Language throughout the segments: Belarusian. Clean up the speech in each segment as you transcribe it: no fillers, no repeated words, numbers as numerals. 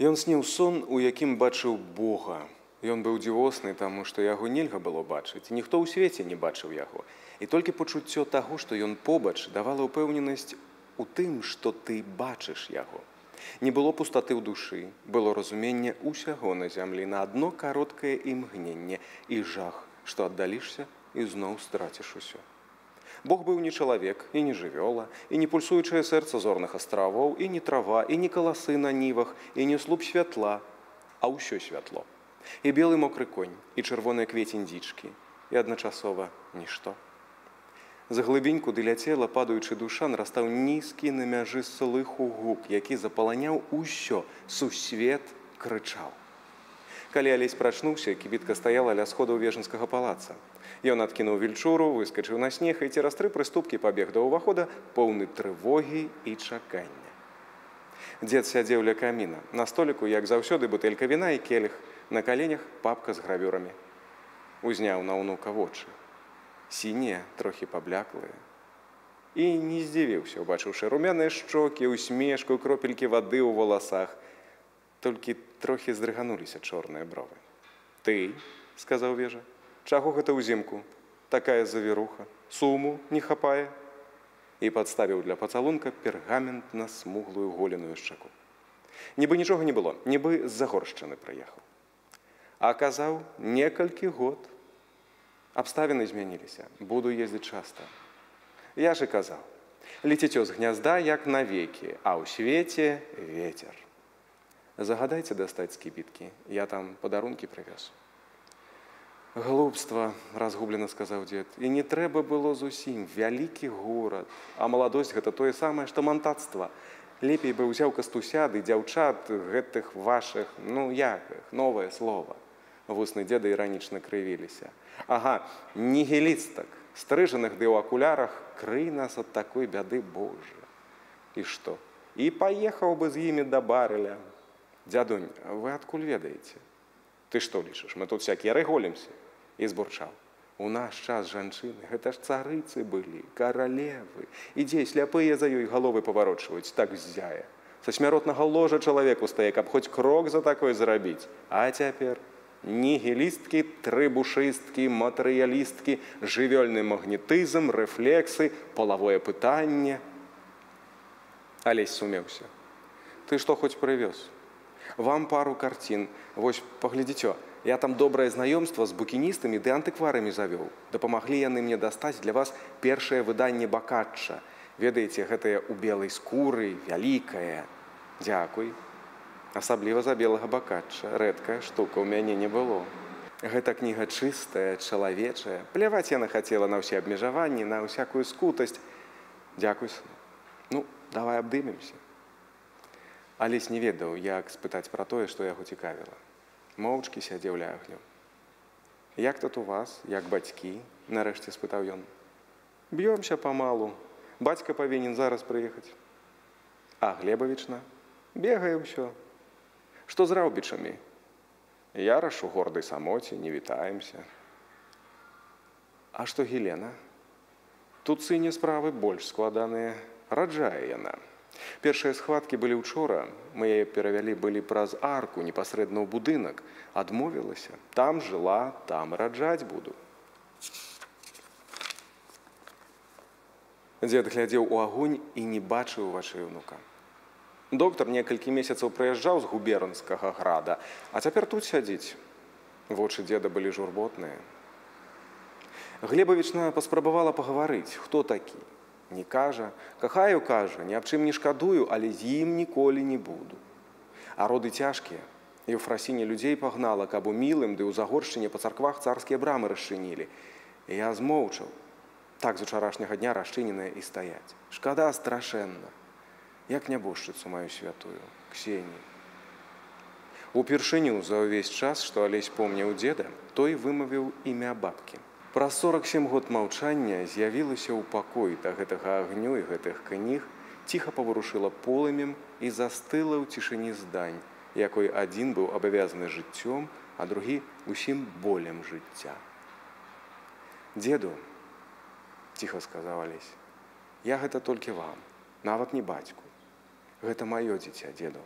Ён сніў сон, у якім бачыў Бога. Ён быў дзівосны, таму што яго нельга было бачыць. Ніхто ў свеце не бачыў яго. І толькі пачуццё таго, што ён побач, давала ўпэўненасць у тым, што ты бачыш яго. Не было пустаты ў душы, было разуменне ўсяго на зямлі на адно кароткае імгненне і жах, што аддалішся і зноў страціш усё. Бог быў не чалавек, і не жывёла, і не пульсуючае сэрца зорных астравоў, і не трава, і не каласы на нівах, і не слуп святла, а ўсё святло. І белы мокры конь, і чырвоныя квецень дзічкі, і адначасова нішто. З глыбінь, куды ляцела, падаючы душа, нарастаў нізкі на мяжы слыху гук, які запаланяў усё, сусвет крычаў. Калі Алесь прачнуўся, кібітка стаяла ля сходаў вежанскага палаца. Ён адкінуў вільчуру, выскачыў на снег і цераз 3 прыступкі пабег да ўвахода, поўны трывогі і чакання. Дзед сядзеў ля каміна. На століку, як заўсёды, бутэлька віна і келіх, на каленях папка з гравюрамі. Узняў на ўнука вочы. Сінія, трохі пабляклыя. І не здзівіўся, убачыўшы румяныя шчокі, усмешку, кропелькі вады ў валасах. Толькі трохі здрыгануліся чорныя бровы. «Ты?» – сказаў вежа. «Чаго гэта ўзімку? Такая завіруха. Суму не хапае?» І падставіў для пацалунка пергамент на смуглую голеную шчаку. Нібы нічога не было, нібы з Загоршчыны прыехаў. А казаў, некалькі год. Абставіны змяніліся, буду ездзіць часта. Я ж і казаў, леціцё з гнязда, як навекі, а ў свеце вецер. Загадайце дастаць з кібіткі, я там падарункі прывез. Глупства, разгублена сказаў дзед, і не трэба было зусім, вялікі горад, а маладосць гэта тое самае, што мантацтва. Лепей бы ўзяў кастуся ды дзяўчат гэтых вашых, як іх, новае слова. Вусны дзеда іранічна крывіліся. Ага, нігілістак, стрыжаных ды ў акулярах, крый нас ад такой бяды Божа. І што? І паехаў бы з імі да барыля. Дзядунь, вы адкуль ведаеце? Ты што лічыш, мы тут всякія рэголімся? І збурчаў. У наш час жанчыны, гэта ж царыцы былі, каралевы. І дзе сляпыя за ёй галовы паварочваюць, так ззяе. Са смяротнага ложа чалавеку стае, каб хоць крок за такое зрабіць. А цяпер нігілісткі, трыбушысткі, матэрыялісткі, жывёльны магнетызм, рэфлексы, палавое пытанне. Алесь сумеўся. Ты што хоць прывёз? Вам пару карцін. Вось, паглядзіцё, я там добрае знаёмства з букіністамі ды антыкварамі завёў. Дапамаглі яны мне дастаць для вас першае выданне Бакачча. Ведаеце, гэтае ў белай скуры, вялікае. Дзякуй. Асабліва за белага Бакачча. Рэдкая штука, ў мяне не было. Гэта кніга чыстая, чалавечая. Пляваць яна хацела на ўсе абмежаванні, на ўсякую скутасць. Дзякуй, сыну. Давай абдымемся. Алесь не ведаў, як спытаць пра тое, што яго цікавіла. Моўчкі сядзеў ля агню. «Як тут у вас, як бацькі?» – нарэшце спытаў ён. «Б'ёмся памалу. Бацька павінен зараз прыехаць». «А Глебавічна?» «Бегае ўсё». «Што з раўбічамі?» «Яраш у гордай самоце, не вітаемся». «А што Гелена?» «Тут сыне справы больш складаныя. Раджае яна. Першыя схваткі былі ўчора, мы яе перавялі былі праз арку, непасрэдна ў будынак. Адмовілася. Там жыла, там раджаць буду». Дзед глядзеў у агонь і не бачыў вачэй унука. Доктар некалькі месяцаў прыязджаў з губернскага града, а цяпер тут сядзіць. Вочы дзеда былі журботныя. Глебавічна паспрабавала пагаварыць, хто такі. Не кажа, кахаю, кажа, ні аб чым не шкадую, але з ім ніколі не буду. А роды цяжкія. Еўфрасіня людзей пагнала, каб у Мілым ды ў Загоршчыне па царквах царскія брамы расчынілі. І я змоўчаў. Так з учарашняга дня расчыненыя і стаяць. Шкада страшэнна. Як нябожчыцу маю святую, Ксенію. Упершыню за ўвесь час, што Алесь помніў дзеда, той вымавіў імя бабкі. Праз 47 год маўчання з'явілася ў пакой да гэтага агню і гэтых кніг, ціха паварушыла полымем і застыла ў цішыні здань, якой адзін быў абавязаны жыццём, а другі усім болем жыцця. «Дзеду», – ціха сказаў Алесь, – «я гэта толькі вам, нават не бацьку. Гэта маё дзіця, дзеду».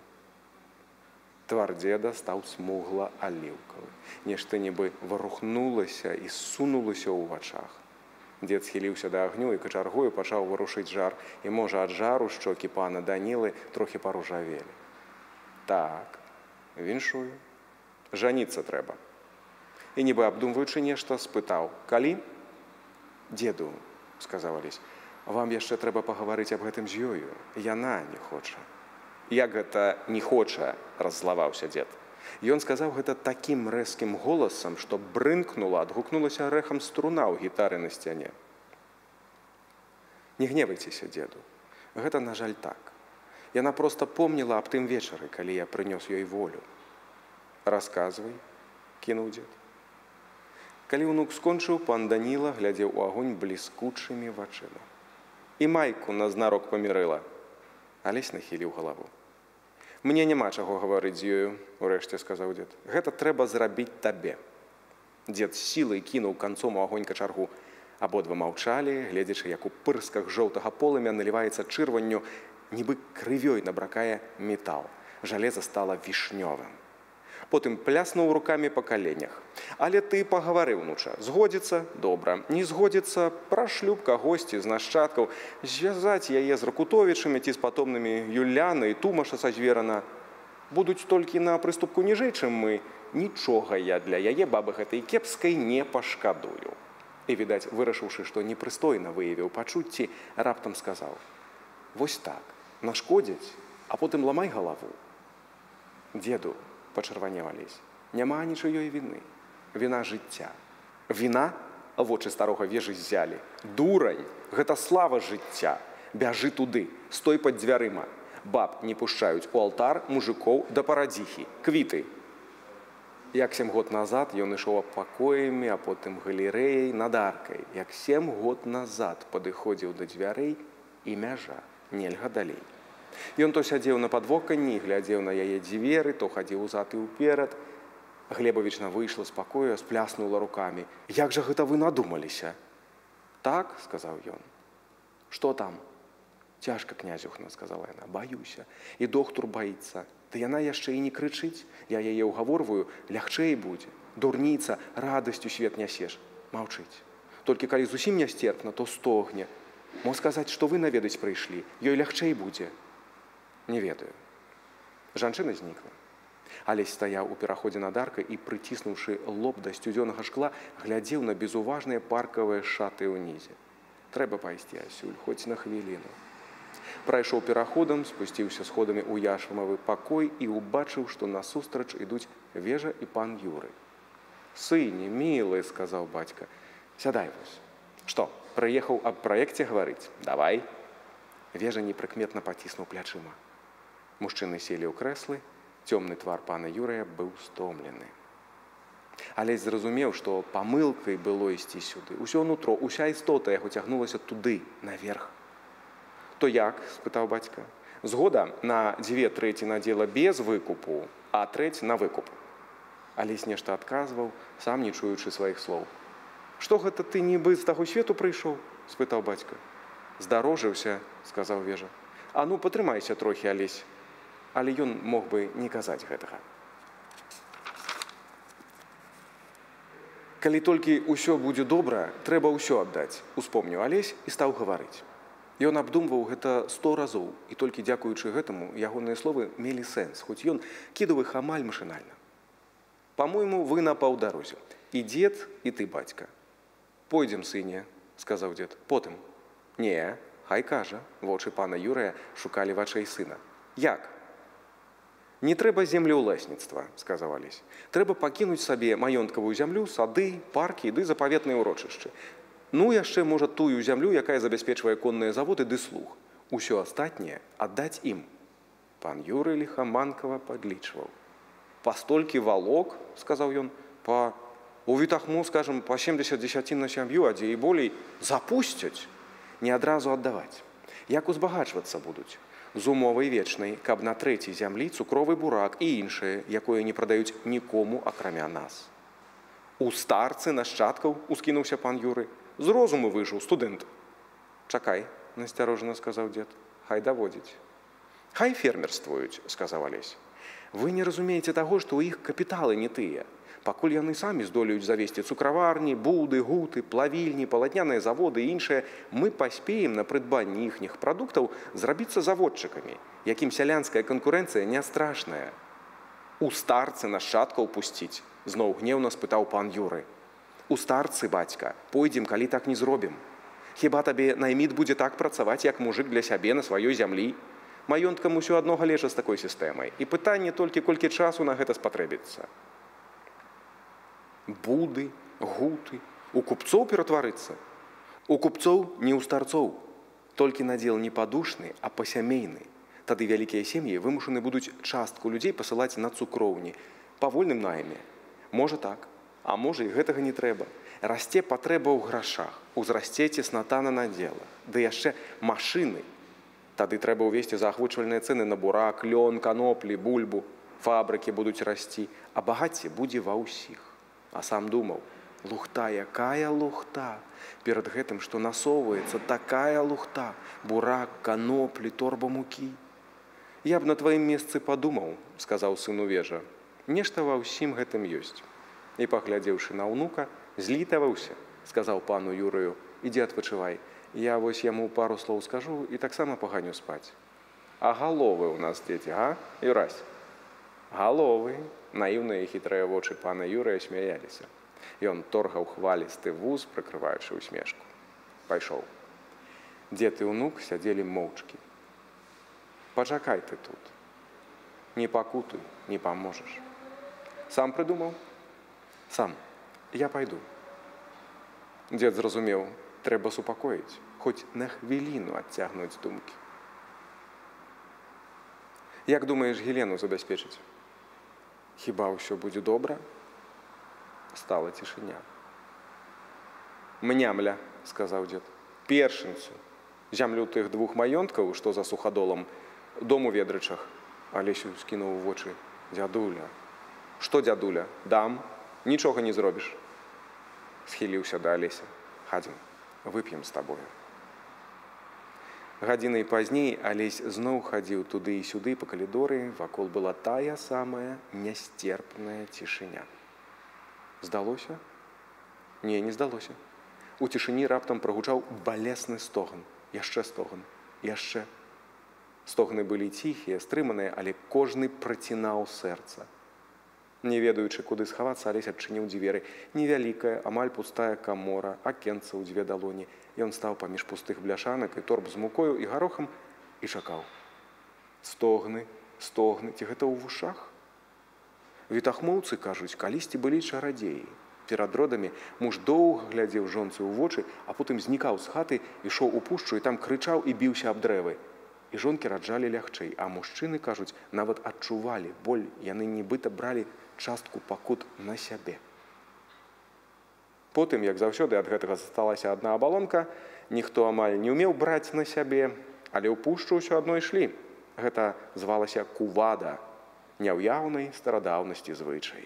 Твар дзеда стаў смугла-аліўкавы. Нешта нібы варухнулася і сунулася ў вачах. Дзед схіліўся да агню і качаргою пачаў варушыць жар, і, можа, ад жару шчокі пана Данілы трохі паружавелі. Так, віншую. Жаніцца трэба. І нібы абдумваючы нешта, спытаў: «Калі?» «Дзеду», – сказаў Алесь, – «вам яшчэ трэба пагаварыць аб гэтым з ёю. Яна не хоча». «Як гэта не хоча?» – раззлаваўся дзед. Ён сказаў гэта такім рэзкім голасам, што брынкнула, адгукнулася рэхам струна ў гітары на сцяне. «Не гневайцеся, дзеду. Гэта, на жаль, так. Яна проста помніла аб тым вечары, калі я прынёс ёй волю». «Расказвай», – кінуў дзед. Калі ўнук скончыў, пан Даніла глядзеў у агонь бліскучымі вачыма. «І майку назнарок памірыла». Алесь нахіліў галаву. «Мне няма чаго гаварыць з ёю», – урэшце сказаў дзед. «Гэта трэба зрабіць табе». Дзед з сілай кінуў канцом у агонь качаргу. Абодва маўчалі, гледзячы, як у пырсках жоўтага полымя наліваецца чырванню, нібы крывёй набракае метал. Жалеза стала вішнёвым. Потым пляснуў рукамі па каленях. «Але ты пагавары, ўнуча. Згодзіцца? Добра. Не згодзіцца? Прашлюб кагосьці з нашчадкаў. Звязаць яе з Ракутовічамі ці з патомнымі Юляна і Тумаша са Зверана. Будуць толькі на прыступку ніжэй, чым мы. Нічога я для яе бабы гэтай кепскай не пашкадую». І, відаць, вырашыўшы, што непрыстойна выявіў пачуцці, раптам сказаў: «Вось так, нашкодзяць, а потым ламай галаву». «Дзеду», – пачырванеў Алесь, – «няма нічыёй віны. Віна жыцця». «Віна?» – вочы старога вежы ззялі. «Дурань! Гэта слава жыцця. Бяжы туды, стой пад дзвярыма. Баб не пушчаюць у алтар, мужикоў да парадзіхі. Квіты». Як 7 год назад ён ішоў пакоямі, а потым галерэяй над аркай. Як 7 год назад падыходзіў да дзвярэй, і мяжа, нельга далей. Ён то сядзеў на падвоканні, глядзеў на яе дзверы, то хадзіў узад і ўперад. Глебавічна выйшла з пакоя, спляснула рукамі. «Як жа гэта вы надумаліся?» «Так», – сказаў ён. «Што там?» «Цяжка, князюхна», – сказала яна, – «баюся. І доктор баіцца. Ды яна яшчэ і не крычыць. Я яе ўгаворваю, лягчэй будзе. Дурніца, радасцю свет нясеш. Маўчыць. Толькі калі зусім нястерпна, то стогне. Мо сказаць, што вы наведаць прыйшлі, ёй лягчэй будзе». «Не ведаю». Жанчына знікла. Алесь стаяў у пераходзе над аркай і, прыціснуўшы лоб да сцюдзёнага шкла, глядзеў на безуважныя паркавыя шаты ўнізе. «Трэба пайсці, Асюль, хоць на хвіліну». Прайшоў пераходам, спусціўся сходамі ў яшвамавы пакой і ўбачыў, што насустрач ідуць Вежа і пан Юры. «Сыне, мілы», – сказаў бацька, – «сядай вось». «Што, прыехаў аб праекце гаварыць? Давай». Вежа непрыкметна паціснуў плячыма. Мужчыны селі ў крэслы, цёмны твар пана Юрыя быў стомлены. Алесь зразумеў, што памылкай было ісці сюды. Усё нутро, уся істота яго цягнулася туды, наверх. «То як?» – спытаў бацька. «Згода на 2/3 надзела без выкупу, а 1/3 на выкуп». Алесь нешта адказваў, сам не чуючы сваіх слоў. «Што гэта ты нібы з таго свету прыйшоў?» – спытаў бацька. «Здарожыўся», – сказаў Вежа. «А ну, патрымайся трохі, Алесь». Але ён мог бы не казаць гэтага. «Калі толькі ўсё будзе добра, трэба ўсё аддаць», – успомніў Алесь і стаў гаварыць. Ён абдумваў гэта 100 разоў, і толькі дзякуючы гэтаму ягоныя словы мелі сэнс, хоць ён кідаў іх амаль машынальна. «Па-мойму, вы на паўдарозе. І дзед, і ты, бацька». «Пойдзем, сыне», – сказаў дзед. «Потым». «Не, хай кажа». Вочы пана Юрыя шукалі вачэй сына. «Як?» «Не трэба землеўласніцтва», – сказаў Алесь. «Трэба пакінуць сабе маёнткавую зямлю, сады, паркі ды запаветныя ўрочышчы. Ну, яшчэ, можа, тую зямлю, якая забяспечвае конныя заводы ды слуг. Усё астатняе аддаць ім». Пан Юры ліхаманкава падлічваў. «Па столькі валок», – сказаў ён, – «па... у Вітахму, скажам, па 70 дзесяцін на сям'ю, а дзе і болей, запусцяць. Не адразу аддаваць. Як узбагачвацца будуць? З умовай вечнай, каб на 3 зямлі цукровы бурак і іншае, якое не прадаюць нікому, акрамя нас». «У старцы нашчадкаў?» – ускінуўся пан Юры. «З розуму выжыў, студэнт». «Чакай», – насцярожана сказаў дзед, – «хай даводзіць». «Хай фермерствуюць», – сказаў Алесь. Вы не разумееце таго, што ў іх капіталы не тыя. Пакуль яны самі здолеюць завесці цукраварні, буды, гуты, плавільні, палатняныя заводы і іншыя, мы паспеем на прыдбанні іхніх прадуктаў зрабіцца заводчыкамі, якім сялянская канкурэнцыя не страшная. У старцы нашчадкаў пусціць, зноў гневна спытаў пан Юры. У старцы, бацька, пойдзем, калі так не зробім. Хіба табе найміт будзе так працаваць, як мужык для сябе на сваёй зямлі? Маёнткам усё адно галежа з такой сістэмай. І пытанне толькі, колькі часу на гэта спатрэбіцца. Буды, гуты, у купцоў ператварыцца. У купцоў не ў старцоў. Толькі надзел не падушны, а пасямейны. Тады вялікія сем'і вымушаны будуць частку людзей пасылаць на цукроўні, па вольным найме. Можа так, а можа і гэтага не трэба. Расце патрэба ў грашах, узрасце цесната на надзелах, ды яшчэ машыны. Тады трэба ўвесці заахвочвальныя цэны на бурак, лён, каноплі, бульбу. Фабрыкі будуць расці, а багацце будзе ва ўсіх. А сам думаў, лухта, якая лухта. Перад гэтым, што насоўваецца, такая лухта. Бурак, каноплі, торба мукі. Я б на тваім месцы падумаў, сказаў сыну вежа. Нешта ва ўсім гэтым ёсць. І, паглядзеўшы на ўнука, злітаваўся, сказаў пану Юрыю, ідзі адпачывай. Я вось яму пару слоў скажу і таксама паганю спаць. А галовы ў нас дзеці, га, Юрась? Галовы, наіўныя і хітрыя вочы пана Юрыя смяяліся. Ён торгаў хвалісты вуз, прыкрываючы усмешку. Пайшоў. Дзед і ўнук сядзелі моўчкі. Пачакай ты тут. Не пакутуй, не паможаш. Сам прыдумаў? Сам. Я пайду. Дзед зразумеў, трэба супакоіць, хоць на хвіліну адцягнуць думкі. Як думаеш Гелену забяспечыць? Хіба ўсё будзе добра? Стала цішыня. Мнямля, сказаў дзед, першынцу. Зямлю тых двух маёнткаў, што за сухадолам, дом у Ведрычах. Алесю скінуў у вочы. Дзядуля. Што, дзядуля? Дам. Нічога не зробіш. Схіліўся да Алеся. Хадзім, вып'ем з табою. Гадзінай пазней Алесь зноў хадзіў туды і сюды па калідоры, вакол была тая самая нястерпная цішыня. Здалося? Не, не здалося. У цішыні раптам прагучаў балесны стогн. Яшчэ стогн. Яшчэ. Стогны былі ціхія, стрыманыя, але кожны працінаў сэрца. Не ведаючы, куды схавацца, Алесь адчыніў дзверы. Невялікая, амаль пустая камора, акенца ў дзве далоні. Ён стаў паміж пустых бляшанак і торб з мукою і гарохам і чакаў. Стогны, стогны, ці гэта ў вушах? Вітахмоўцы кажуць, калісьці былі чарадзеі. Перад родамі муж доўга глядзеў жонцы ў вочы, а потым знікаў з хаты, ішоў у пушчу і там крычаў і біўся аб дрэвы. І жонкі раджалі лягчэй, а мужчыны, кажуць, нават адчувалі боль, яны нібыта бралі частку пакут на сябе. Потым, як заўсёды, ад гэтага засталася адна абалонка, ніхто амаль не ўмеў браць на сябе, але ў пушчу ўсё адно ішлі. Гэта звалася кувада, няўяўнай старадаўнасці звычай.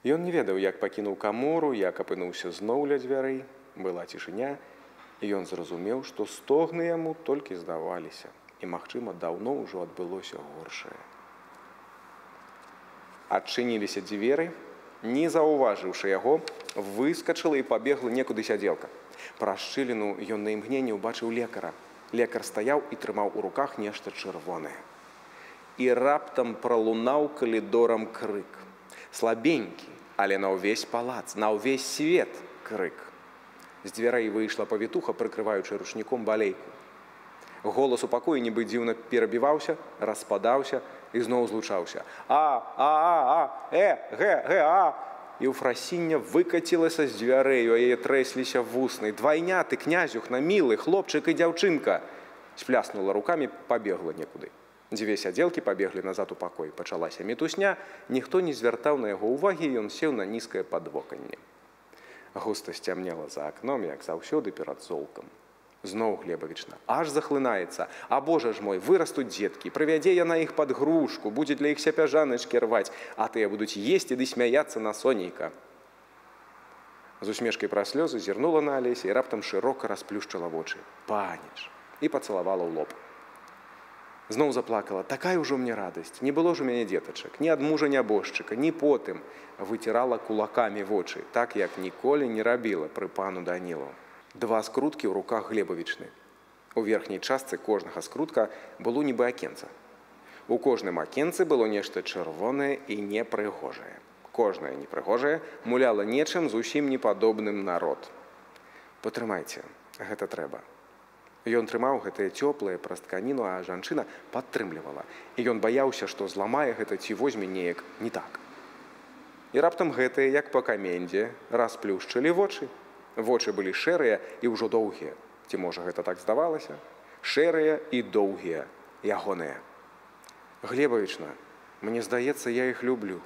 Ён не ведаў, як пакінуў камору, як апынуўся зноў ля дзвярэй. Была цішыня, і ён зразумеў, што стогны яму толькі здаваліся. І, магчыма, даўно ўжо адбылося горшае. Адчыніліся дзверы, не заўважыўшы яго, выскачыла і пабегла некуды сядзелка. Праз шчыліну ён на імгненне ўбачыў лекара. Лекар стаяў і трымаў у руках нешта чырвонае. І раптам пралунаў калідорам крык. Слабенькі, але на ўвесь палац, на ўвесь свет крык. З дзвярэй выйшла павітуха, прыкрываючы ручніком балейку. Голас у пакоі нібы дзіўна перабіваўся, распадаўся і зноў злучаўся. І ў фрасіння выкацілася з дзвярэй, у яе трэсліся вусны. Двайняты, князюхна, мілы, хлопчык і дзяўчынка. Спляснула рукамі, пабегла некуды. Дзве сядзелкі пабеглі назад у пакой. Пачалася мітусня, ніхто не звяртаў на яго ўвагі, і ён сеў на нізкае падвоканне. Густа сцямнела за акном, як заўсёды перад золкам. Зноў Глебавічна, аж захлынаецца. А божа ж мой, вырастуць дзеткі, прывядзе яна іх пад грушку, будзе для іх сяпяжаначкі рваць, а тыя будуць есці ды смяяцца на сонейка. З усмешкай пра слёзы зірнула на Алеся і раптам шырока расплюшчыла вочы. Паніч! І пацалавала ў лоб. Зноў заплакала: такая ўжо мне радасць, не было ж у мяне дзетачак, ні ад мужа нябожчыка, ні потым. Выцірала кулакамі вочы, так як ніколі не рабіла пры пану Данілу. 2 скруткі ў руках Глебавічны. У верхняй частцы кожнага скрутка было нібы акенца. У кожным акенцы было нешта чырвонае і непрыгожае. Кожнае непрыгожае муляла нечым зусім непадобным на рот. Патрымайце, гэта трэба. Ён трымаў гэтае цёплае праз тканіну, а жанчына падтрымлівала. І ён баяўся, што зламае гэта ці возьме неяк не так. І раптам гэтыя, як па камендзе, расплюшчылі вочы. Вочы былі шэрыя і ўжо доўгія. Ці можа гэта так здавалася? Шэрыя і доўгія, ягоныя. Глебавічна, мне здаецца, я іх люблю.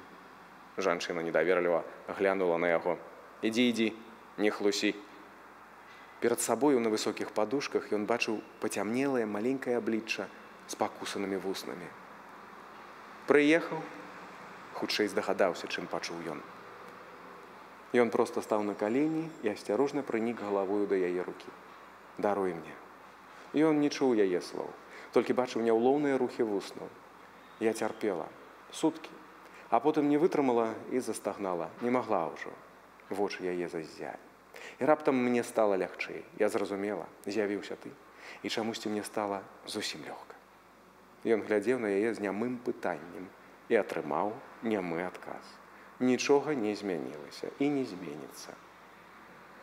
Жанчына недаверліва глянула на яго. Ідзі, ідзі, не хлусі. Перад сабою на высокіх падушках ён бачыў пацямнелае маленькае аблічча з пакусанымі вуснамі. Прыехаў, хутчэй здагадаўся, чым пачуў ён. Ён проста стаў на калені і асцярожна прынік галавою да яе рукі. Даруй мне. Ён не чуў яе слоў, толькі бачыў няўлоўныя рухі вуснаў. Я цярпела суткі, а потым не вытрымала і застагнала, не магла ўжо. Вочы яе заззялі. І раптам мне стала лягчэй. Я зразумела, з'явіўся ты, і чамусьці мне стала зусім лёгка. Ён глядзеў на яе з нямым пытаннем і атрымаў нямы адказ. Нічога не змянілася і не зменіцца.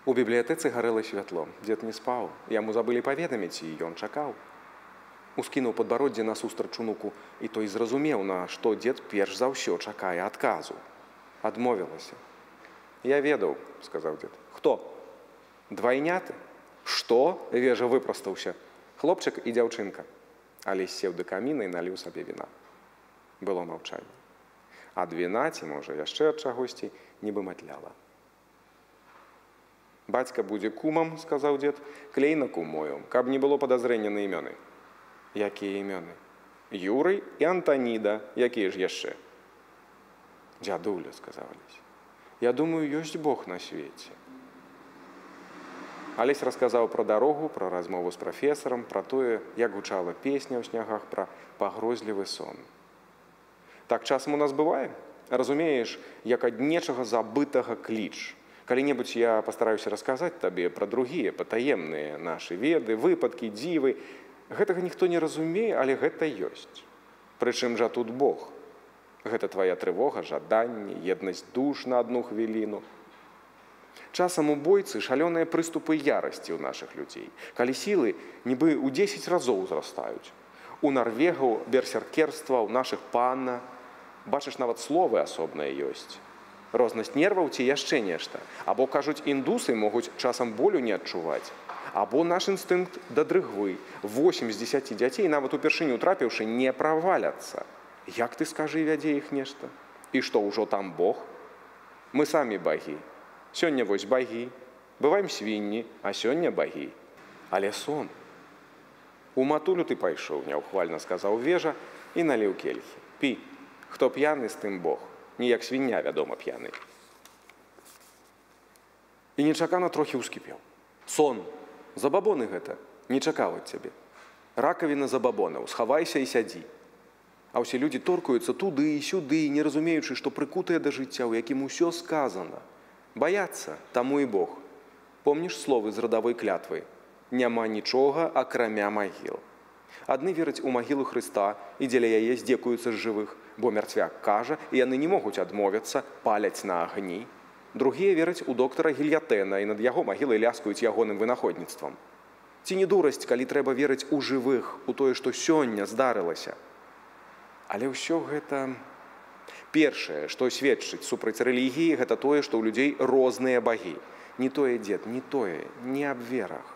У бібліятэцы гарэла святло. Дзед не спаў, яму забылі паведаміць, і ён чакаў. Ускінуў падбароддзе насустрач унуку, і той зразумеў, на што дзед перш за ўсё чакае адказу. Адмовілася. Я ведаў, сказаў дзед. Хто? Двайняты? Што? Вежа выпрастаўся. Хлопчык і дзяўчынка. Алесь сеў да каміна і наліў сабе віна. Было маўчанне. Ад віна, ці, можа, яшчэ ад чагосьці, нібы матляла. Бацька будзе кумам, сказаў дзед, клей на кумою, каб не было падазрэння на імёны. Якія імёны? Юрый і Антаніда. Якія ж яшчэ? Дзядуля, сказаў Алесь. Я думаю, ёсць Бог на свеце. Алесь расказаў пра дарогу, пра размову з прафесарам, пра тое, як гучала песня ў снягах, пра пагрозлівы сон. Так часам у нас бывае? Разумееш, як ад нечага забытага кліч. Калі-небудзь я пастараюся расказаць табе пра другія патаемныя нашы веды, выпадкі, дзівы. Гэтага ніхто не разумее, але гэта ёсць. Прычым жа тут Бог. Гэта твая трывога, жаданне, еднасць душ на адну хвіліну. Часам у бойцы шалёныя прыступы ярасці ў нашых людзей, калі сілы нібы ў 10 разоў узрастаюць. У нарвегаў берсеркерства, у нашых панна. Бачыш, нават словы асобныя ёсць. Рознасць нерваў ці яшчэ нешта. Або, кажуць, індусы могуць часам болю не адчуваць. Або наш інстынкт да дрыгвы. 8 з 10 дзяцей, нават упершыню трапіўшы, не праваляцца. Як ты, скажы, вядзе іх нешта? І што, ўжо там Бог? Мы самі багі. Сёння вось багі. Бываем свінні, а сёння багі. Але сон. У матулю ты пайшоў, няўхвальна сказаў Вежа і наліў кельхі. Пі. Хто п'яны, з тым Бог. Не як свіння, вядома, п'яны. І нечакана трохі ўскіпеў. Сон. Забабоны гэта. Не чакаў ад цябе. Ракавіна забабонаў. Схавайся і сядзі. А ўсе людзі торкаюцца туды і сюды, не разумеючы, што прыкутыя да жыцця, у якім усё сказана. Баяцца, таму і Бог. Помніш словы з радавой клятвы? Няма нічога, акрамя магіл. Адны вераць у магілу Хрыста і дзеля яе здзекуюцца з жывых, бо мярцвяк кажа, і яны не могуць адмовіцца, паляць на агні. Другія вераць у доктара Гільятэна і над яго магілай ляскаюць ягоным вынаходніцтвам. Ці не дурасць, калі трэба верыць у жывых, у тое, што сёння здарылася? Але ўсё гэта... Першае, што сведчыць супраць рэлігіі, гэта тое, што ў людзей розныя багі. Не тое, дзед, не тое, не аб верах.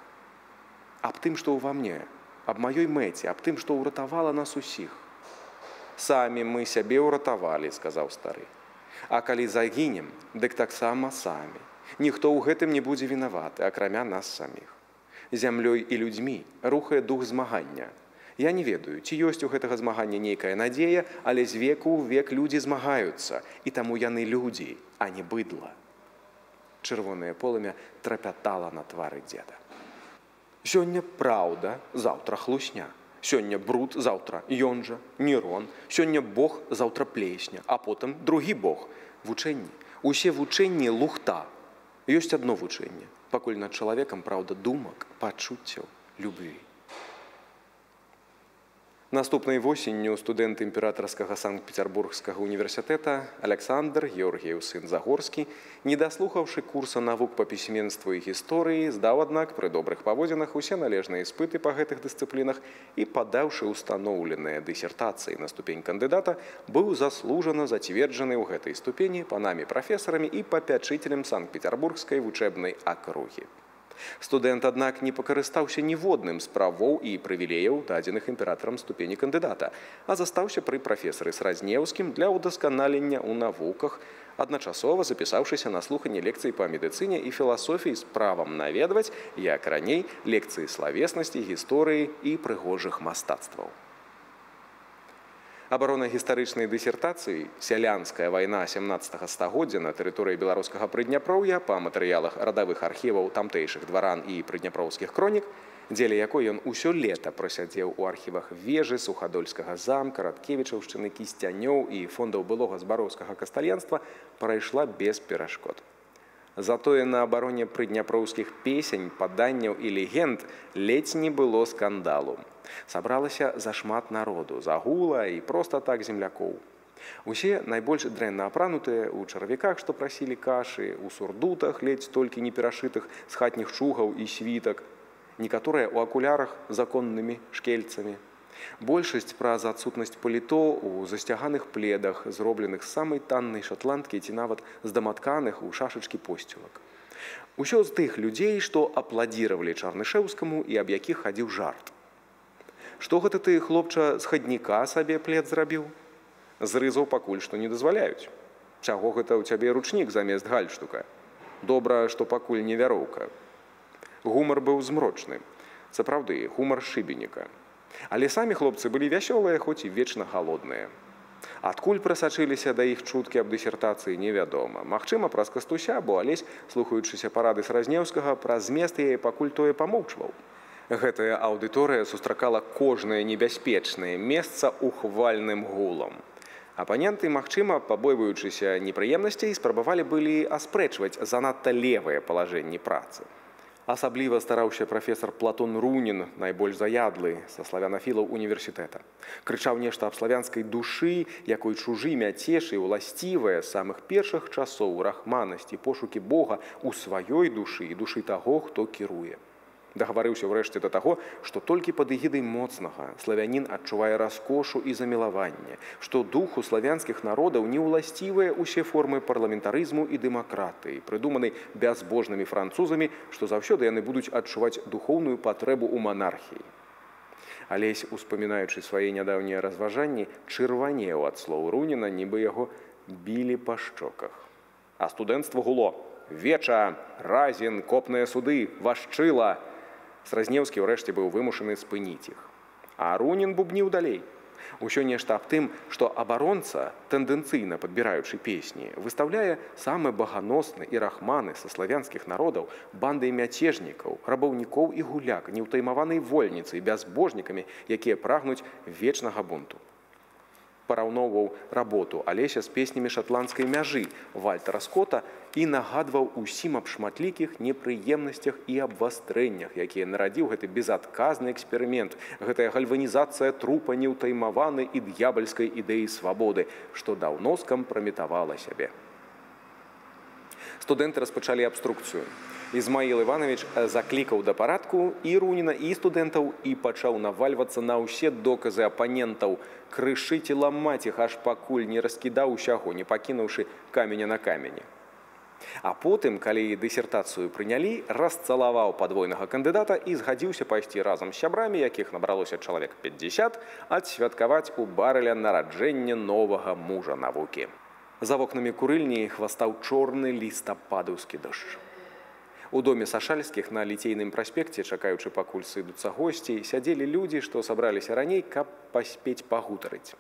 Аб тым, што ўва мне, аб маёй мэце, аб тым, што ўратавала нас усіх. Самі мы сябе ўратавалі, сказаў стары. А калі загінем, дык таксама самі. Ніхто ў гэтым не будзе вінаваты, акрамя нас саміх. Зямлёй і людзьмі рухае дух змагання. Я не ведаю, ці ёсць у гэтага змагання нейкая надзея, але з веку ў век людзі змагаюцца, і таму яны людзі, а не быдла. Чырвонае полымя трапятала на твары дзеда. Сёння праўда, заўтра хлусня. Сёння бруд, заўтра ён жа, Нерон, сёння Бог, заўтра плесня, а потым другі Бог. Вучэнні. Усе вучэнні лухта. Ёсць адно вучэнне, пакуль над чалавекам, праўда, думак, пачуццяў, любві. Наступнай восенню студэнт імператарскага Санкт-Петербургскага універсітэта Александр Георгіеў сын Загорскі, не даслухаўшы курса навук па пісьменству і гісторыі, здаў, аднак, пры добрых паводзінах усе належныя іспыты па гэтых дысцыплінах і, падаўшы устаноўленыя дысертацыі на ступень кандыдата, быў заслужана зацверджаны ў гэтай ступені панамі прафесарамі і папячыцелем Санкт-Петербургскай вучэбнай акругі. Студэнт, аднак, не пакарыстаўся ніводным з правоў і прывілеяў, дадзеных імператарам ступені кандыдата, а застаўся пры прафесары Сразнеўскім для ўдасканалення ў навуках, адначасова запісаўшыся на слуханне лекцый па медыцыне і філасофіі з правам наведваць, як раней, лекцыі славеснасці, гісторыі і прыгожых мастацтваў. Абарона гістарычнай дысертацыі «Сялянская вайна 17 стагоддзя» на тэрыторыі беларускага Прыдняпроўя па матэрыялах радавых архіваў тамтэйшых дваран і прыдняпроўскіх кронік, дзеля якой ён усё лета прасядзеў у архівах Вежы, Сухадольскага замка, Радкевічаўшчыны, Кісцянёў і фондаў былога збароўскага кастальянства, прайшла без перашкод. Затое на абароне прыдняпроўскіх песень, паданняў і легенд ледзь не было скандалу. Сабралася зашмат народу, загула і проста так землякоў. Усе найбольш дрэнна апранутыя ў чарвяках, што прасілі кашы, у сурдутах, ледзь толькі не перашытых з хатніх чугаў і світак, некаторыя ў акулярах законнымі шкельцамі. Большасць праз адсутнасць паліто ў засцяганых пледах, зробленых з самай таннай шатландкі ці нават з даматканых у шашачкі посцілак. Усё з тых людзей, што апладзіравалі Чарнышэўскаму і аб якіх хадзіў жарт. Што гэта ты, хлопча, з хадніка сабе плед зрабіў? З рызаў пакуль што не дазваляюць. Чаго гэта ў цябе ручнік замест гальштука? Добра, што пакуль не вяроўка. Гумар быў змрочны. Сапраўды, гумар шыбеніка. Але самі хлопцы былі вясёлыя, хоць і вечна галодныя. Адкуль прасачыліся да іх чуткі аб дысертацыі, невядома. Магчыма, праз Кастуся, бо Алесь, слухаючыся парады Сразнеўскага, праз змест яе пакуль тое памоўчваў. Гэтая аўдыторыя сустракала кожнае небяспечнае месца ухвальным гулам. Апаненты, магчыма, пабойваючыся непрыемнасцей, спрабавалі былі аспрэчваць занадта левае палажэнні працы. Асабліва стараўся прафесар Платон Рунін, найбольш заядлы са славянафілаў універсітэта. Крычаў нешта аб славянскай душы, якой чужы мяцеж і ўласцівая з самых першых часоў рахманасці, пошукі Бога ў сваёй душы і душы таго, хто кіруе. Дагаварыўся ўрэшце да таго, што толькі пад эгідай моцнага славянін адчувае раскошу і замілаванне, што духу славянскіх народаў не ўласцівыя ўсе формы парламентарызму і дэмакратыі, прыдуманай бязбожнымі французамі, што заўсёды яны будуць адчуваць духоўную патрэбу ў манархіі. Алесь, успамінаючы свае нядаўнія разважанні, чырванеў ад слоў Руніна, нібы яго білі па шчоках. А студэнцтва гуло: «Веча! Разін! Копныя суды! Вашчыла!» Сразнеўскі ўрэшце быў вымушаны спыніць іх. А Рунін бубніў далей. Усё нешта аб тым, што абаронца, тэндэнцыйна падбіраючы песні, выстаўляе самы баганосны і рахманы са славянскіх народаў бандай мяцежнікаў, рабаўнікоў і гуляк, неўтаймаванай вольніцай, бязбожнікамі, якія прагнуць вечнага бунту. Параўноўваў работу Алеся з песнямі шатландскай мяжы Вальтера Скотта і нагадваў усім аб шматлікіх непрыемнасцях і абвастрэннях, якія нарадзіў гэты безадказны эксперымент, гэтая гальванізацыя трупа неўтаймаванай і д'ябальскай ідэі свабоды, што даўно скампраметавала сябе. Студэнты распачалі абструкцыю. Ізмаіл Іванович заклікаў да парадку і Руніна, і студэнтаў і пачаў навальвацца на ўсе доказы апанентаў, крышыць і ламаць іх, аж пакуль не раскідаў усяго, не пакінуўшы каменя на камені. А потым, калі дысертацыю прынялі, расцалаваў падвойнага кандыдата і згадзіўся пайсці разам з сябрамі, якіх набралося чалавек 50, адсвяткаваць у барэля нараджэнне новага мужа навукі. За вокнамі курыльні хвастаў чорны лістападаўскі дождж. У доме Сашальскіх на Ліцейным праспекце, чакаючы пакуль сыдуцца госці, сядзелі людзі, што сабраліся раней, каб паспець пагутарыць.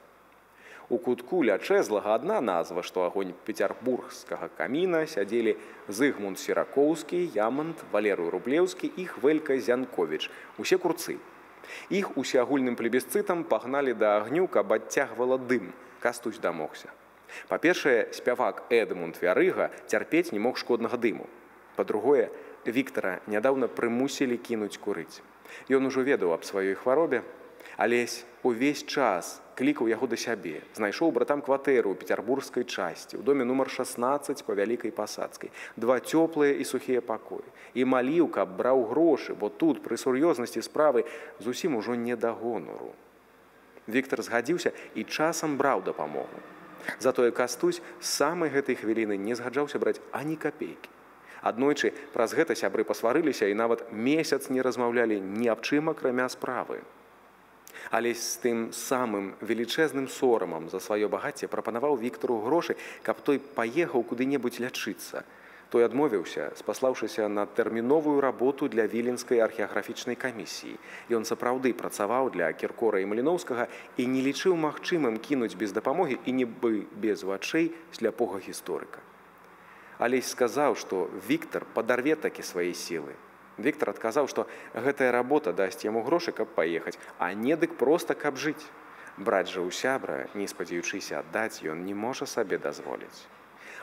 У кутку ля чэзлага адна назва, што агонь пецярбургскага каміна, сядзелі Зыгмунд Сіракоўскі, Ямант, Валерый Рублеўскі і Хвелька Зянковіч, усе курцы. Іх усеагульным плебісцытам пагналі да агню, каб адцягвала дым. Кастусь дамогся. Па-першае, спявак Эдмунд Вярыга цярпець не мог шкоднага дыму. Па-другое, Віктара нядаўна прымусілі кінуць курыць. Ён ужо ведаў аб сваёй хваробе. Алесь увесь час клікаў яго да сябе, знайшоў братам кватэру ў пецярбургскай часці, ў доме нумар 16 па Вялікай Пасадскай, 2 цёплыя і сухія пакоі. І маліў, каб браў грошы, бо тут, пры сур'ёзнасці справы, зусім ужо не да гонору. Віктар згадзіўся і часам браў дапамогу. Затое Кастусь з самай гэтай хвіліны не згаджаўся браць ані капейкі. Аднойчы праз гэта сябры пасварыліся і нават месяц не размаўлялі ні аб чым, акрамя справы. Але з тым самым велічэзным сорамам за сваё багацце прапанаваў Віктару грошы, каб той паехаў куды-небудзь лячыцца. Той адмовіўся, спаслаўшыся на тэрміновую работу для віленскай археаграфічнай камісіі. Ён сапраўды працаваў для Кіркора і Маліноўскага і не лічыў магчымым кінуць без дапамогі і нібы без вачэй сляпога гісторыка. Алесь сказаў, што Віктар падарве такі свае сілы. Віктар адказаў, што гэтая работа дасць яму грошы, каб паехаць, а не дык проста, каб жыць. Браць жа ў сябра, не спадзяючыся аддаць, ён не можа сабе дазволіць.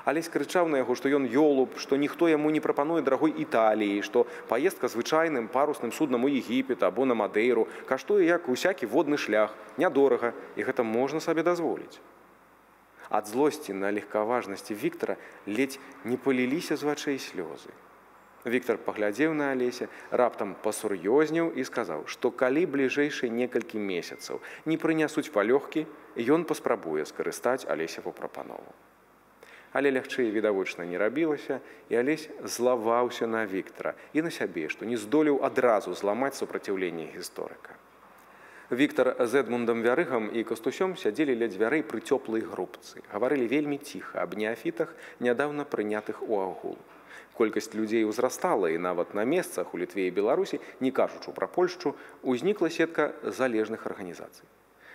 Алесь крычаў на яго, што ён ёлуб, што ніхто яму не прапануе дарагой Італіі, што паездка звычайным парусным суднам у Егіпет або на Мадэйру каштуе як усякі водны шлях, нядорага, і гэта можна сабе дазволіць. Ад злосці на легкаважнасці Віктара ледзь не паліліся з вачэй слёзы. Віктар паглядзеў на Алеся, раптам пасур'ёзніў і сказаў, што калі бліжэйшыя некалькі месяцаў не прынясуць палёгкі, ён паспрабуе скарыстаць Алесеву прапанову. Але лягчэй відавочна не рабілася, і Алесь злаваўся на Віктара і на сябе, што не здолеў адразу зламаць супраціўленне гісторыка. Віктар з Эдмундам Вярыгам і Кастусём сядзелі ля дзвярэй пры цёплай грубцы, гаварылі вельмі ціха аб неафітах, нядаўна прынятых у агул. Колькасць людзей узрастала, і нават на месцах у Літве і Беларусі, не кажучы пра Польшчу, узнікла сетка залежных арганізацый.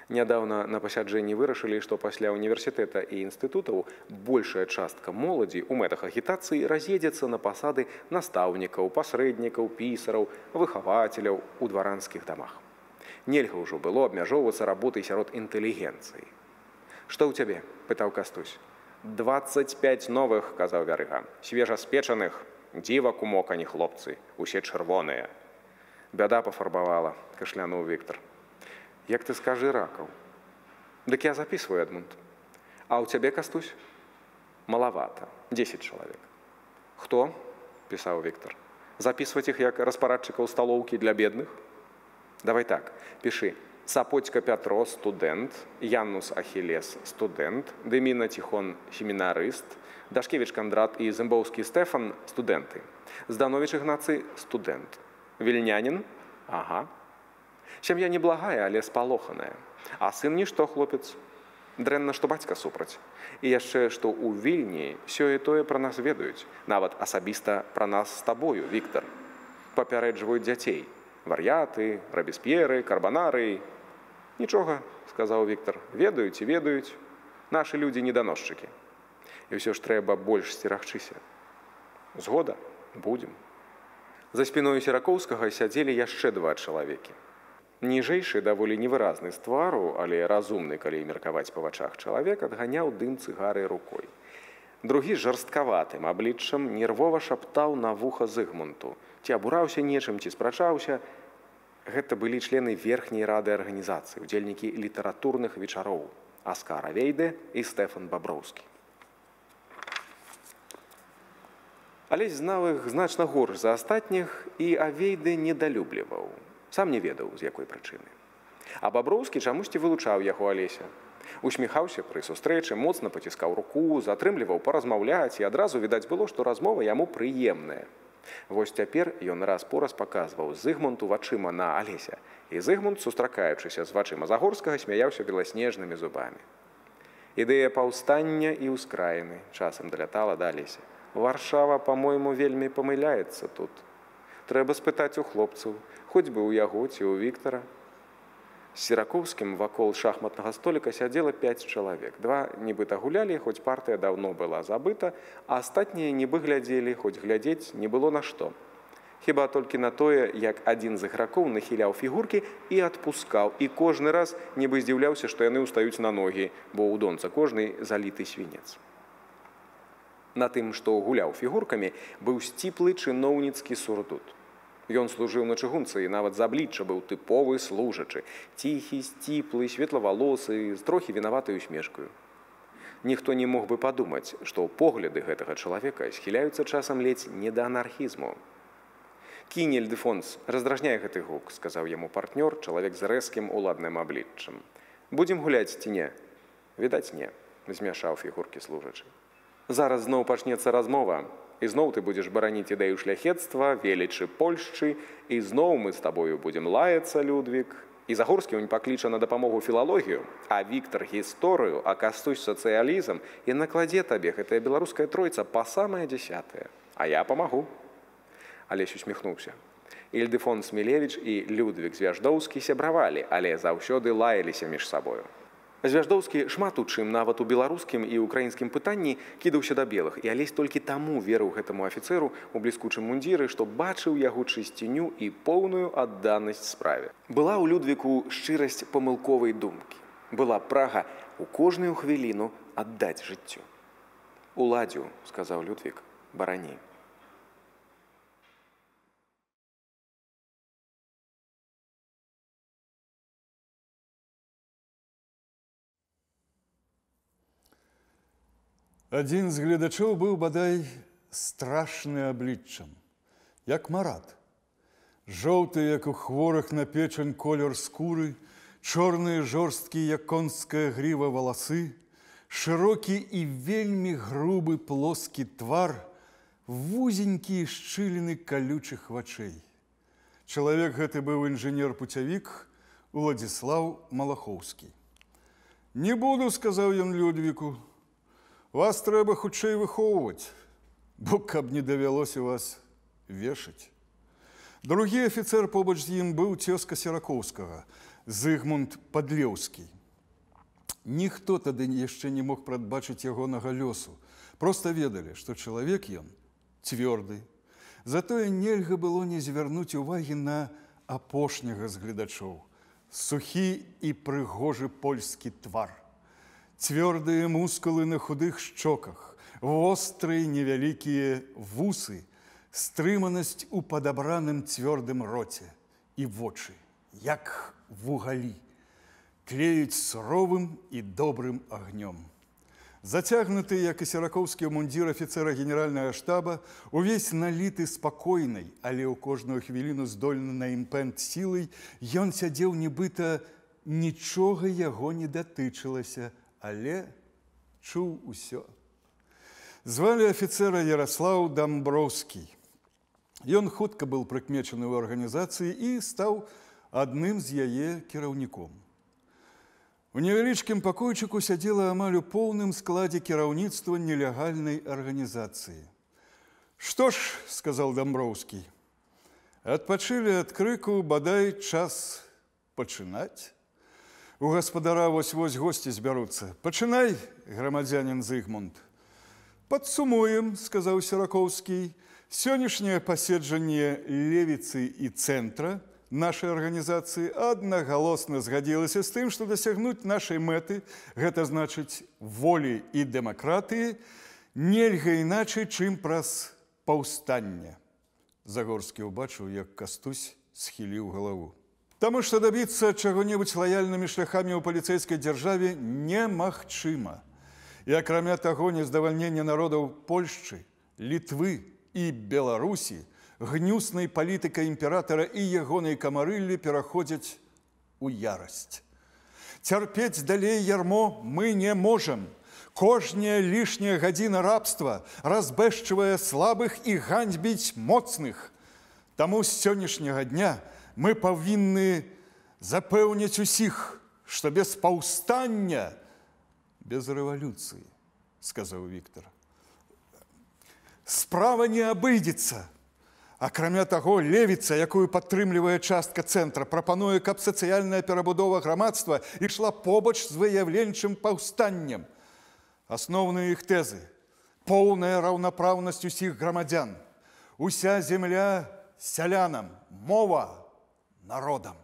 Нядаўна на пасяджэнні вырашылі, што пасля універсітэта і інстытутаў большая частка моладзі ў мэтах агітацыі раз'едзецца на пасады настаўнікаў, пасрэднікаў, пісараў, выхавацеляў у дваранскіх дамах. Нельга ўжо было абмяжоўвацца работай сярод інтэлігенцыі. «Што ў цябе?» – пытаў Кастусь. 25 новых, казаў Вярыга, свежаспечаных, дзіва кумок, а не хлопцы, усе чырвоныя. Бяда пафарбавала, кашлянуў Віктар. Як ты скажы, ракаў? Дык я записываю, Эдмунд. А ў цябе, Кастусь? Малавата, 10 чалавек. Хто? Пісаў Віктар. Записывать іх як распарадчыкаў сталоўкі для бедных? Давай так, пішы. Сапоцька Пятро, студэнт, Яннус Ахілес, студэнт, Дыміна Тихон, семінарыст, Дашкевіч Кандрат і Зімбоўскі Стэфан, студэнты. Здановіч Ігнацый, студэнт. Вільнянін? Ага. Сям'я неблагая, але спалоханая. А сын нішто, хлопец. Дрэнна, што бацька супраць. І яшчэ, што ў Вільні сёе-тое пра нас ведаюць. Нават асабіста пра нас з табою, Віктар. Папярэджваюць дзяцей. Вар'яты, Рабесп'еры, Карбанары. Нічога, сказаў Віктар, ведаюць і ведаюць. Нашы людзі неданосчыкі. І ўсё ж трэба больш сцерагчыся. Згода? Будзем. За спіною Серакоўскага сядзелі яшчэ 2 чалавекі. Ніжэйшы, даволі невыразны з твару, але разумны, калі меркаваць па вачах чалавек, адганяў дым цыгары рукой. Другі жарсткаватым абліччам нервова шаптаў на вуха Зыгмунту. Ці абураўся нечым, ці спрачаўся. Гэта былі члены верхняй рады арганізацыі, удзельнікі літаратурных вечароў Аскар Авейде і Стэфан Баброўскі. Алесь знаў іх значна горш за астатніх, і Авейде недалюбліваў. Сам не ведаў, з якой прычыны. А Баброўскі чамусьці вылучаў яго Алеся. Усміхаўся пры сустрэчы, моцна паціскаў руку, затрымліваў паразмаўляць, і адразу відаць было, што размова яму прыемная. Вось цяпер ён раз-пораз паказваў Зыгмунту вачыма на Алеся, і Зыгмунт, сустракаючыся з вачыма Загорскага, смяяўся беласнежнымі зубамі. Ідэя паўстання і ўскраіны часам далятала да Алеся. Варшава, па-мойму, вельмі памыляецца тут. Трэба спытаць у хлопцаў, хоць бы ў яго ці ў Віктара. З Серакоўскім вакол шахматнага століка сядзела 5 чалавек. 2 нібыта гулялі, хоць партыя даўно была забыта, а астатнія нібы глядзелі, хоць глядзець не было на што. Хіба толькі на тое, як адзін з ігракоў нахіляў фігуркі і адпускаў, і кожны раз нібы здзіўляўся, што яны ўстаюць на ногі, бо ў донца кожны заліты свінец. На тым, што гуляў фігуркамі, быў сціплы чыноўніцкі сурдут. Ён служыў на чыгунцы і нават з аблічча быў тыповы служачы, ціхі, сціплы, светлавалосы, з трохі вінаватай усмешкаю. Ніхто не мог бы падумаць, што погляды гэтага чалавека схіляюцца часам ледзь не да анархізму. «Кінь, Ільдэфонс, раздражняй гэты гук», – сказаў яму партнёр, чалавек з рэзкім уладным абліччам. «Будзем гуляць ці не?» «Відаць, не», – змяшаў фігуркі служачы. «Зараз зноў пачнецца размова. І зноў ты будзеш бараніць ідэю шляхецтва, велічы Польшчы, і зноў мы з табою будзем лаяцца, Людвік. І Загорскі унь пакліча на дапамогу філалогію, а Віктар гісторыю, а Кастусь сацыялізм, і накладзе табе гэтая беларуская тройца па самае 10-е. А я памагу». Алесь усміхнуўся. Ільдэфонс Мілевіч і Людвік Звяждоўскі сябравалі, але заўсёды лаяліся між сабою. Звяждоўскі шмат у чым, нават у беларускім і украінскім пытанні, кідаўся да белых, і Алесь толькі таму верыў гэтаму афіцэру у бліскучым мундзіры, што бачыў яго чысціню і поўную адданасць справе. Была ў Людвіку шчырасць памылковай думкі. Была прага у кожную хвіліну аддаць жыццё. «Уладзю», – сказаў Людвік, – «барані». Адзін з гледачоў быў, бадай, страшны абліччам, як Марат. Жоўты, як у хворых на печань колер скуры, чорныя жорсткія, як конская гріва валасы, шырокі і вельмі грубы плоскі твар, вузенькія шчыліны калючых вачэй. Чалавек гэты быў інжынер-пуцявік Уладзіслаў Малахоўскі. «Не буду», – сказаў ён Людвіку, – «вас трэба хутчэй выхоўваць, бо каб не давялося вас вешаць». Другі афіцэр побач з ім быў цёзка Серакоўскага, Зыгмунд Падлеўскі. Ніхто тады яшчэ не мог прадбачыць ягонага лёсу. Проста ведалі, што чалавек ён цвёрды. Затое нельга было не звярнуць увагі на апошняга з гледачоў. Сухі і прыгожы польскі твар. Цвёрдыя мускулы на худых шчоках, вострыя невялікія вусы, стрыманасць у падабраным цвёрдым роце і вочы, як вугалі, тлеюць суровым і добрым агнём. Зацягнуты, як і серакоўскі мундзір афіцэра генеральнага штаба, увесь наліты спакойнай, але ў кожную хвіліну здольны на імпэт сілай, ён сядзеў нібыта нічога яго не датычылася, але чуў усё. Звалі афіцэра Яраслаў Дамброўскі. Ён хутка быў прыкмечаны ў арганізацыі і стаў адным з яе кіраўніком. У невялічкім пакойчыку сядзела амаль у поўным складзе кіраўніцтва нелегальнай арганізацыі. «Што ж», – сказаў Дамброўскі, – «адпачылі ад крыку, бадай час пачынаць. У гаспадара вось-вось госці збяруцца. Пачынай, грамадзянін Зыгмунд». «Падсумуем», – сказаў Серакоўскі, – «сённяшняе паседжанне левіцы і цэнтра нашай арганізацыі аднагалосна згадзілася з тым, што дасягнуць нашай мэты, гэта значыць волі і дэмакратыі, нельга іначай, чым праз паўстанне». Загорскі ўбачыў, як Кастусь схіліў галаву. Таму што дабіцца чаго-небудзь лаяльнымі шляхамі ў паліцэйскай дзяржаве немагчыма. І акрамя таго, нездавальнення народаў Польшчы, Літвы і Беларусі гнюснай палітыкай імператара і ягонай камарыллі пераходзяць у ярасць. Цярпець далей ярмо мы не можам. Кожная лішняя гадзіна рабства разбэшчвае слабых і ганьбіць моцных. Таму з сённяшняга дня мы павінны запэўніць усіх, што без паўстання, без рэвалюцыі, сказаў Віктар, справа не абыдзецца. Акрамя таго, левіца, якую падтрымлівае частка цэнтра, прапануе, каб сацыяльная перабудова грамадства ішла побач з выяўленчым паўстаннем. Асноўныя іх тэзы – поўная раўнапраўнасць усіх грамадзян. Уся земля сялянам, мова народам.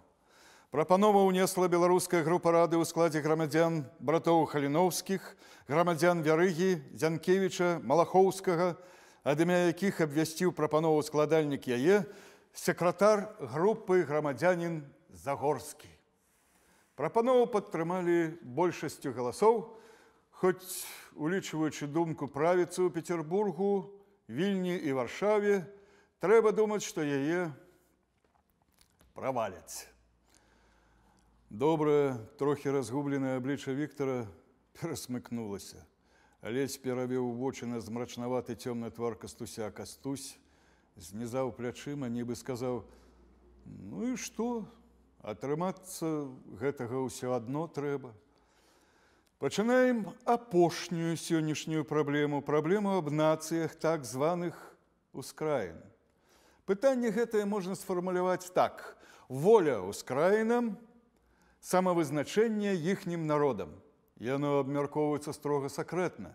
Прапанова ўнесла беларуская група рады ў складзе грамадзян братоў Халіновскіх, грамадзян Вярыгі, Зянкевіча, Малахоўскага, ад імя якіх абвясціў прапанову складальнік яе сакратар групы грамадзянін Загорскі. Прапанову падтрымалі большасцю галасоў, хоць, улічваючы думку правіцы ў Петербургу, Вільні і Варшаве, трэба думаць, што яе праваляць. Добрае, трохі разгубленае аблічча Віктара перасмыкнулася. Алесь перавеў вочы на змрачнаваты цёмны твар Кастуся. Кастусь знізаў плячыма, нібы сказаў: «Ну і што? Атрымацца гэтага ўсё адно трэба». Пачынаем апошнюю сённяшнюю праблему аб нацыях так званых ускраін. Пытанне гэтае можна сфармуляваць так: воля ускраінам, самавызначэнне іхнім народам. Яно абмяркоўваецца строга сакрэтна,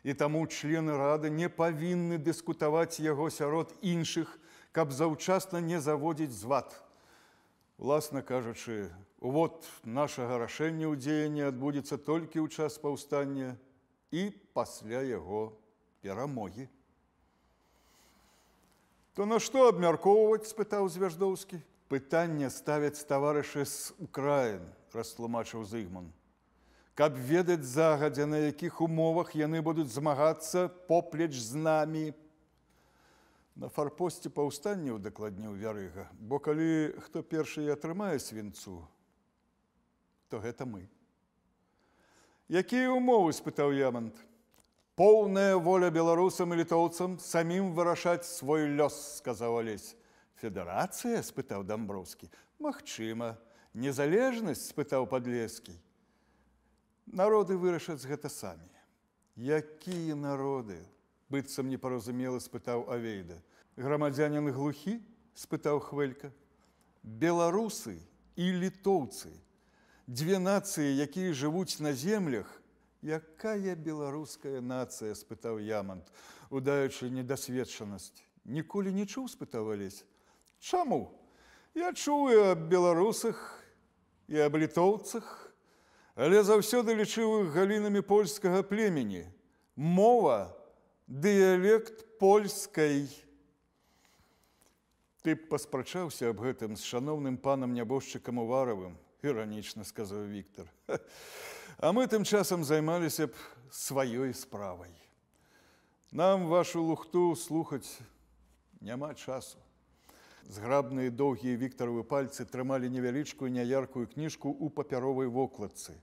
і таму члены рады не павінны дыскутаваць яго сярод іншых, каб заўчасна не заводзіць звад. Уласна кажучы, увод нашага рашэння ў дзеянні адбудзецца толькі ў час паўстання і пасля яго перамогі. То на што абмяркоўваць, спытаў Звяждоўскі. Пытанне ставяць таварышы з Украін, растлумачыў Зыгмунд. Каб ведаць загадзя, на якіх умовах яны будуць змагацца поплеч з намі. На фарпосце паўстанняў, дакладніў Вярыга, бо калі хто першы і атрымае свінцу, то гэта мы. Якія умовы, спытаў Ямонт. Поўная воля беларусам і літоўцам самім вырашаць свой лёс, сказаў Алесь. Федэрацыя, спытаў Дамброўскі. Магчыма. Незалежнасць, спытаў Падлескі. Народы вырашаць гэта самі. Якія народы? Быццам непаразумела, спытаў Авейда. Грамадзянін глухі? Спытаў Хвэлька. Беларусы і літоўцы. Дзве нацыі, якія жывуць на землях. Якая беларуская нацыя, спытаў Ямонт, удаючы недасведчанасць. Ніколі не чуў, спытаў Алесь. Чаму? Я чуў і аб беларусах, і аб літоўцах, але заўсёды лічыў іх галінамі польскага племені. Мова, дыялект польскай. Ты б паспрачаўся аб гэтым з шаноўным панам нябожчыкам Уваравым, іранічна сказаў Віктар. А мы тым часам займаліся б сваёй справай. Нам вашу лухту слухаць няма часу. Зграбныя доўгія Віктаровы пальцы трымалі невялічкую няяркую кніжку ў папяровай вокладцы.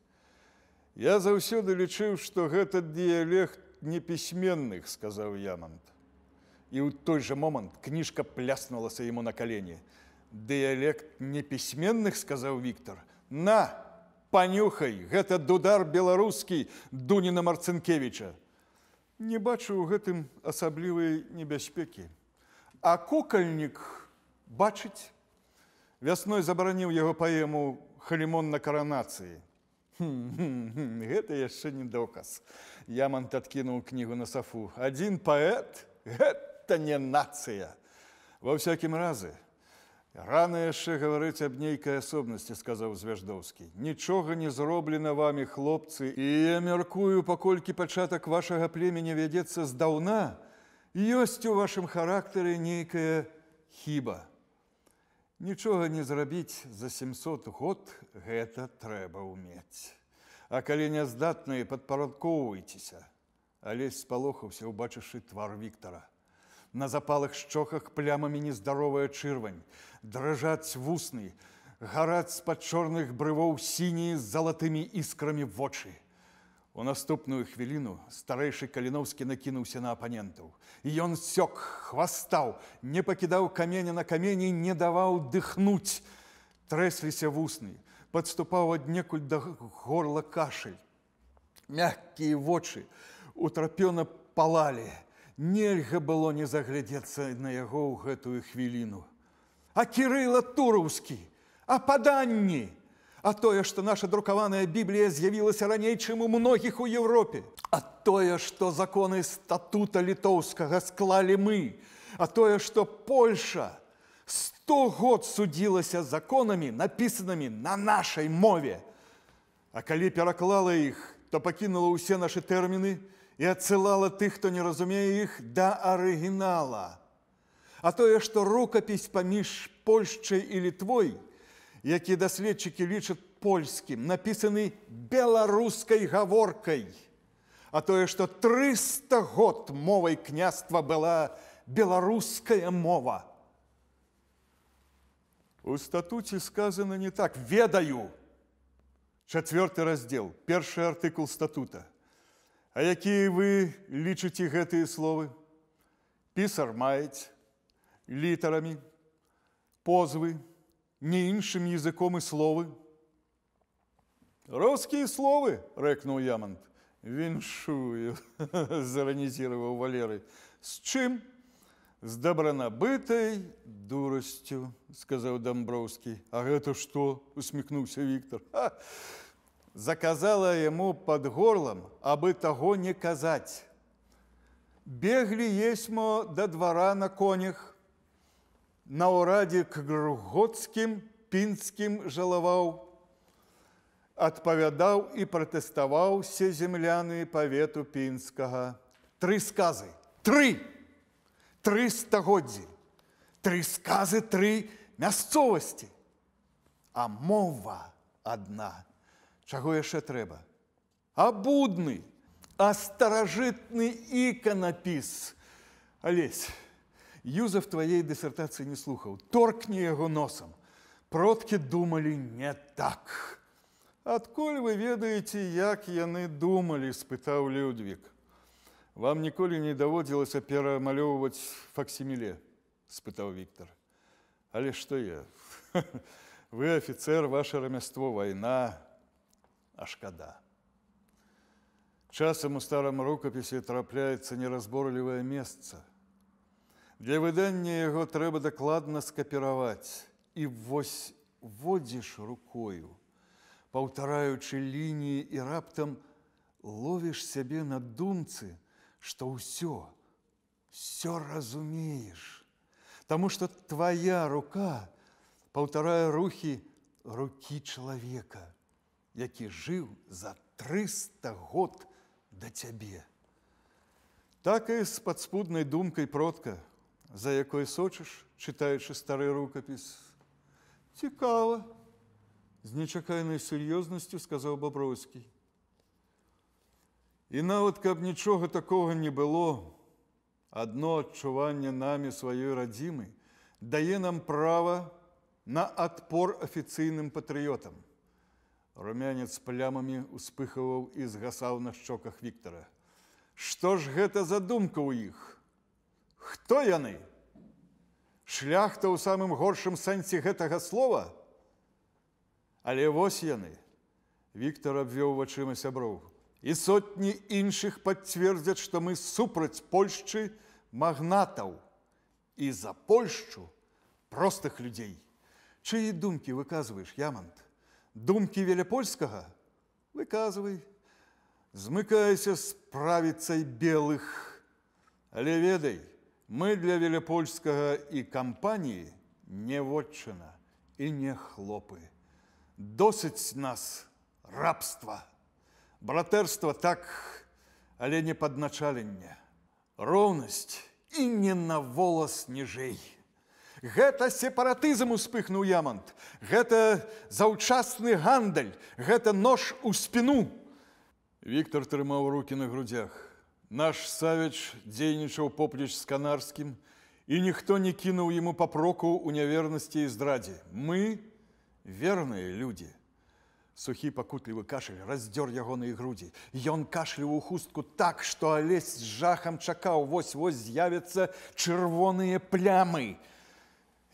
Я заўсёды лічыў, што гэта дыялект непісьменных, сказаў Ямонт. І ў той жа момант кніжка пляснулася яму на калені. Дыялект непісьменных, сказаў Віктар. На, панюхай, гэта дудар беларускі Дуніна Марцынкевіча. Не бачу ў гэтым асаблівай небяспекі. А кукальнік бачыць? Вясной забараніў яго паэму «Халімон на каранацыі». Гэта яшчэ не доказ. Ямонт адкінуў кнігу на сафу. Адзін паэт – гэта не нацыя. Ва ўсякім разе, рана яшчэ гаварыць аб нейкай асобнасці, сказаў Звяждоўскі. Нічога не зроблена вамі, хлопцы, і я мяркую, паколькі пачатак вашага племені вядзецца здаўна, ёсць у вашым характары нейкая хіба. Нічога не зрабіць за 700 год, гэта трэба ўмець. А калі няздатныя, падпарадкоўвайцеся. Алесь спалохаўся, убачыўшы твар Віктара. На запалых шчоках плямамі нездаровая чырвань, дрыжаць вусны, гараць з-пад чорных брывоў сінія з залатымі іскрамі вочы. У наступную хвіліну старэйшы Каліновскі накінуўся на апанентаў. Ён сёк, хвастаў, не пакідаў каменя на камені, не даваў дыхнуць. Трэсліся вусны, падступаў аднекуль да горла кашель. Мяккія вочы утрапёна палалі. Нельга было не заглядзецца на яго ў гэтую хвіліну. А Кірыла Тураўскі, а паданні! А тое, што наша друкаваная Біблія з'явілася раней, чым у многіх у Еўропе. А тое, што законы статута літоўскага склалі мы. А тое, што Польша 100 год судзілася законамі, напісанымі на нашай мове. А калі пераклала іх, то пакінула ўсе нашы тэрміны і адсылала тых, хто не разумее іх, да арыгінала. А тое, што рукапіс паміж Польшчай і Літвой, які даследчыкі лічаць польскім, напісаны беларускай гаворкай. А тое, што 300 год мовай княства была беларуская мова. У статуце сказано не так. Ведаю. 4 раздзел, 1 артыкул статута. А якія вы лічыце гэтыя словы? Пісар маець, літарамі, позвы, не іншым языком і словы. Рускія словы, рэкнуў Ямонт. Віншую, заранізіраваў Валерый. З чым? З добранабытай дурасцю, сказаў Дамброўскі. А гэта што? Усміхнуўся Віктор. Заказала яму пад горлам, абы таго не казаць. Беглі есьмо да двара на конях. На ўрадзе к Гругоцкім, Пінскім жалаваў. Адпавядаў і пратэставаў все земляны павету Пінскага. 3 сказы. 3! 3 стагоддзі. 3 сказы, 3 мясцовасці. А мова адна. Чаго яшчэ трэба? Абудны, а старажытны іканапіс. Алесь, Юзеф твоей дысертацыі не слухаў. Торкні яго носам. Продкі думалі не так. Адкуль вы ведаеце, як яны думалі, спытаў Людвік. Вам ніколі не даводзілася перамалёўваць факсіміле, спытаў Віктор. Але што я? Вы афіцэр, ваше рамяство, вайна, а шкада. Часам у старым рукапісе трапляецца неразборлівае месца. Для выдання яго трэба дакладна скапіраваць. І вось водзіш рукою, паўтараючы лініі, і раптам ловіш сябе на думцы, што ўсё разумееш. Таму што твая рука паўтарае рухі рукі чалавека, які жыў за 300 год да цябе. Так і з падспуднай думкай продка, за якой сочыш, чытаючы стары рукапіс. Цікава, з нечакайнай сур'ёзнасцю сказаў Баброўскі. І нават, каб нічога такога не было, адно адчуванне намі сваёй радзімы дае нам права на адпор афіцыйным патрыётам. Румянец плямамі успыхаваў і згасаў на шчоках Віктара. Што ж гэта за думка ў іх? Хто яны? Шляхта ў самым горшым сэнсе гэтага слова? Але вось яны. Віктар абвёў вачыма сяброў. І сотні іншых пацвердзяць, што мы супраць Польшчы магнатаў і за Польшчу простых людзей. Чыі думкі выказваеш, Ямонт? Думкі Веліпольскага? Выказвай. Змыкайся з правіцай белых. Але ведай, мы для Веліпольскага і кампаніі не вотчына і не хлопы. Досыць нас рабства. Братэрства так, але не падначаленне. Роўнасць і не на волас ніжэй. Гэта сепаратызм, успыхнуў Ямонт. Гэта заўчасны гандаль. Гэта нож у спіну. Віктор трымаў рукі на грудзях. Наш Савіч дзейнічаў поплеч з Канарскім, і ніхто не кінуў яму папроку ў нявернасці і здрадзе. Мы верныя людзі. Сухі пакутлівы кашель раздзёр ягоныя грудзі. Ён кашляў у хустку так, што Алесь з жахам чакаў. Вось-вось з'явяцца чырвоныя плямы.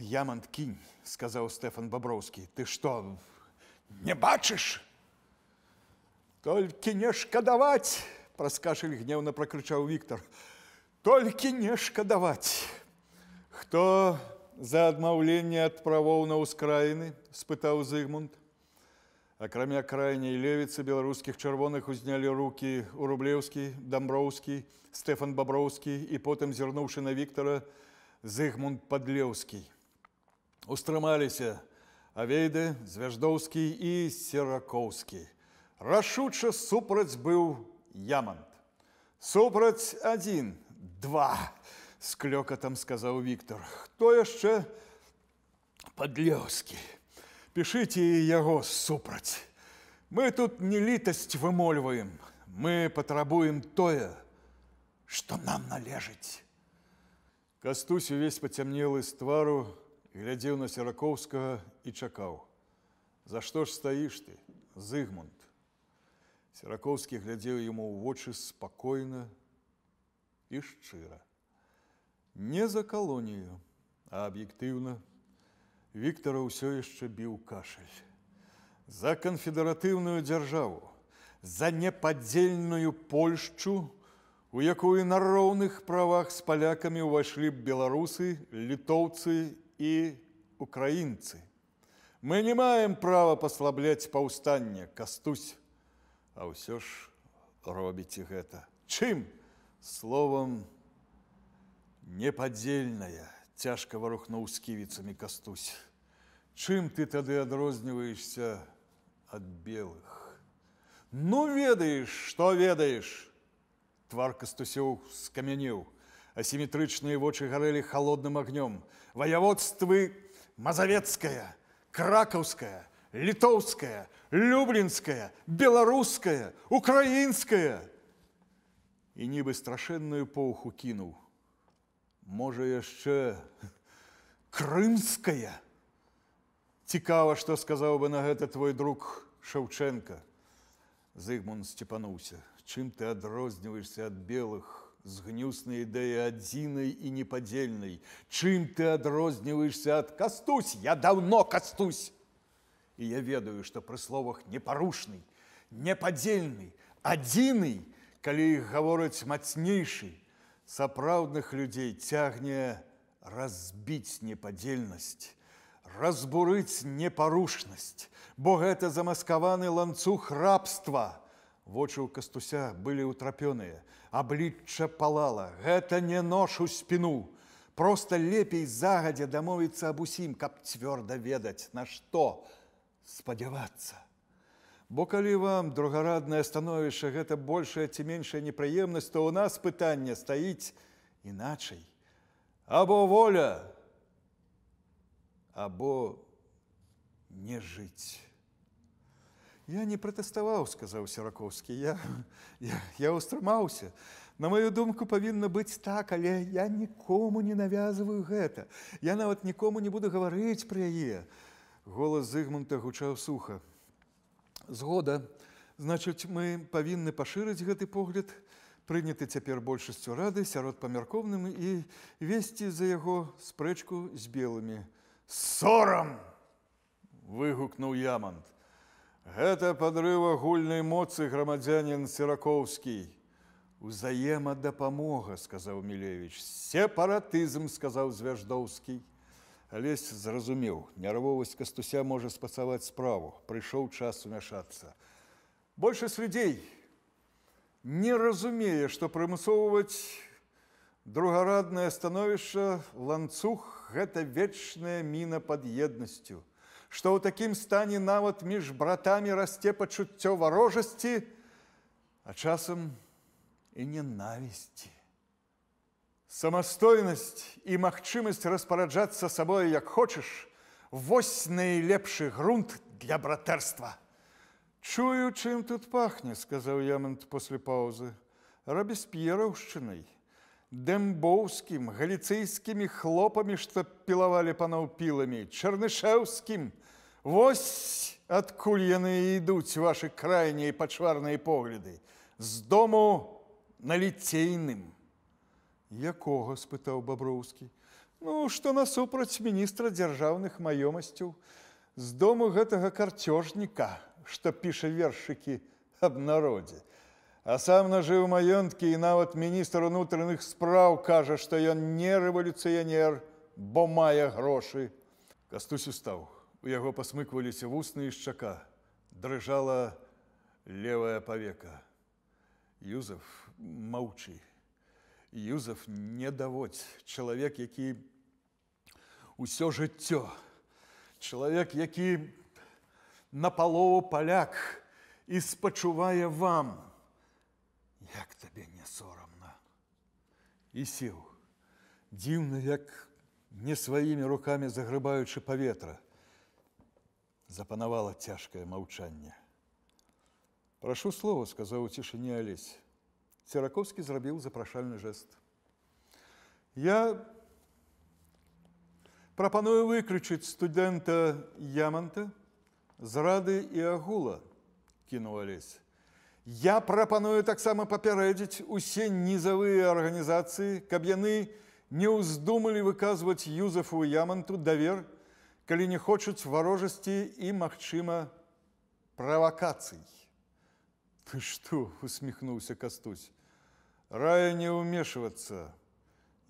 Ямонт, кінь, сказаў Стэфан Баброўскі. Ты што, не бачыш? Толькі не шкадаваць, праз кашель гневна пракрычаў Віктор. Толькі не шкадаваць. Хто за адмаўленне ад правоў на ўскраіны? Спытаў Зыгмунд. Акрамя крайняй левіцы беларускіх чырвоных узнялі рукі Урублеўскі, Дамброўскі, Стэфан Баброўскі і потым, зірнуўшы на Віктора, Зыгмунд Падлеўскі. Устрымаліся Авейда, Звяждоўскі і Серакоўскі. Рашуча супраць быў Ямант. Супраць адзін, два, з клёкатам сказаў Віктор. Хто яшчэ? Падлёўскі. Пішыце яго супраць. Мы тут не літасць вымольваем. Мы патрабуем тое, што нам належыць. Кастусь увесь пацямнелы з твару, глядзеў на Серакоўскага і чакаў. За што ж стаіш ты, Зыгмунд? Серакоўскі глядзеў яму ў вочы спакойна і шчыра. Не за калонію, а аб'ектыўна. Віктара ўсё яшчэ біў кашаль. За канфедэратыўную дзяржаву, за непадзельную Польшчу, у якую на роўных правах з палякамі ўвайшлі б беларусы, літоўцы і украінцы. Мы не маем права паслабляць паўстанне, Кастусь. А ўсё ж робіце гэта. Чым? Словам, непадзельная, цяжка варухнуў сківіцамі Кастусь. Чым ты тады адрозніваешся ад белых? Ну, ведаеш, што ведаеш? Твар Кастусёў скамянеў, асіметрычныя вочы гарэлі халодным агнём. Ваяводствы Мазавецкае, Кракаўскае, Літоўская, Люблінская, беларуская, украінская. І нібы страшэнную поўху кінуў. Можа, яшчэ крымская? Цікава, што сказаў бы на гэта твой друг Шаўчэнка. Зыгмунд сцепануўся. Чым ты адрозніваешся ад белых з гнюснай ідэі адзінай і непадзельнай? Чым ты адрозніваешся ад Кастусь? Я даўно Кастусь! І я ведаю, што пры словах непарушны, непадзельны, адзіны, калі іх гавораць мацнейшы, сапраўдных людзей цягне разбіць непадзельнасць, разбурыць непарушнасць, бо гэта замаскаваны ланцуг рабства. Вочы ў Кастуся былі ўтрапёныя, аблічча палала. Гэта не нож у спіну. Проста лепей загадзя дамовіцца аб усім, каб цвёрда ведаць, на што спадзявацца. Бо калі вам другараднае становішча гэта большая ці меншая непрыемнасць, то ў нас пытанне стаіць іначай. Або воля, або не жыць. Я не пратэставаў, сказаў Серакоўскі. Я ўстрымаўся. На маю думку, павінна быць так, але я нікому не навязваю гэта. Я нават нікому не буду гаварыць пра яе. Голас Зыгмунта гучаў суха. Згода. Значыць, мы павінны пашырыць гэты погляд, прыняты цяпер большасцю рады сярод памяркоўным і весці за яго спрэчку з белымі. Сорам! Выгукнуў Ямант. Гэта падрыў агульнай моцы грамадзянін Серакоўскі. Узаемадапамога, сказаў Мілевіч. Сепаратызм, сказаў Звяждоўскі. Алесь зразумеў, нервовасць Кастуся можа спасаваць справу. Прыйшоў час умяшацца. Большасць людзей не разумее, што прымусоўваць другараднае становішча ланцуг – гэта вечная міна пад еднасцю. Што ў такім стане нават між братамі расце пачуццё варожасці, а часам і ненавісці. Самастойнасць і магчымасць распараджацца сабою як хочаш – вось найлепшы грунт для братэрства. Чую, чым тут пахне, сказаў Ямант после паўзы. Рабесп'ераўшчынай, Дэмбоўскім, галіцыйскімі хлопамі, што пілавалі паноў піламі, Чарнышэўскім. Вось адкуль яны ідуць, вашы крайнія пачварныя погляды. З дому на Ліцейным. Якога? Спытаў Баброўскі. Ну, што насупраць міністра дзяржаўных маёмасцяў. З дому гэтага карцёжніка, што піша вершыкі аб народзе. А сам нажыў маёнткі і нават міністр унутраных спраў кажа, што ён не рэвалюцыянер, бо мае грошы. Кастусь устаў. У яго пасмыкваліся вусны і шчака. Дрыжала левая павека. Юзеф, маўчы. Юзеф, не даводь. Чалавек, які ўсё жыццё Чалавек, які напалову паляк і спачувае вам. Як табе не сорамна? І сеў. Дзіўна, як не сваімі рукамі загрыбаючы паветра. Запанавала цяжкае маўчанне. «Прашу слова», – сказаў у цішыні Алесь. Церакоўскі зрабіў запрашальны жэст. «Я прапаную выключыць студэнта Яманта з рады і агула», – кінуў Алесь. «Я прапаную таксама папярэдзіць усе нізавыя арганізацыі, каб яны не ўздумалі выказваць Юзефу Яманту давер, калі не хочуць варожасці і, магчыма, правакацый». «Ты што?» – усміхнуўся Кастусь. «Раю не ўмешвацца».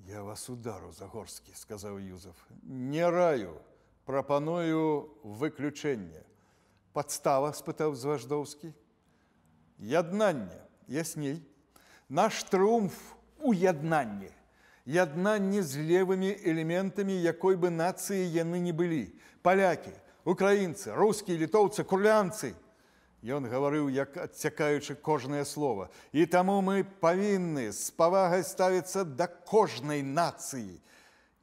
«Я вас удару, Загорскі», – сказаў Юзеф. «Не раю, прапаную выключэнне». «Падстава?» – спытаў Зваждоўскі. «Яднанне, ясней. Наш трыумф у яднанні. Яднанне з левымі элементамі якой бы нацыі яны не былі. Палякі, украінцы, рускія, літоўцы, курлянцы». Ён гаварыў, як адсякаючы кожнае слово. «І таму мы павінны з павагай ставіцца да кожнай нацыі,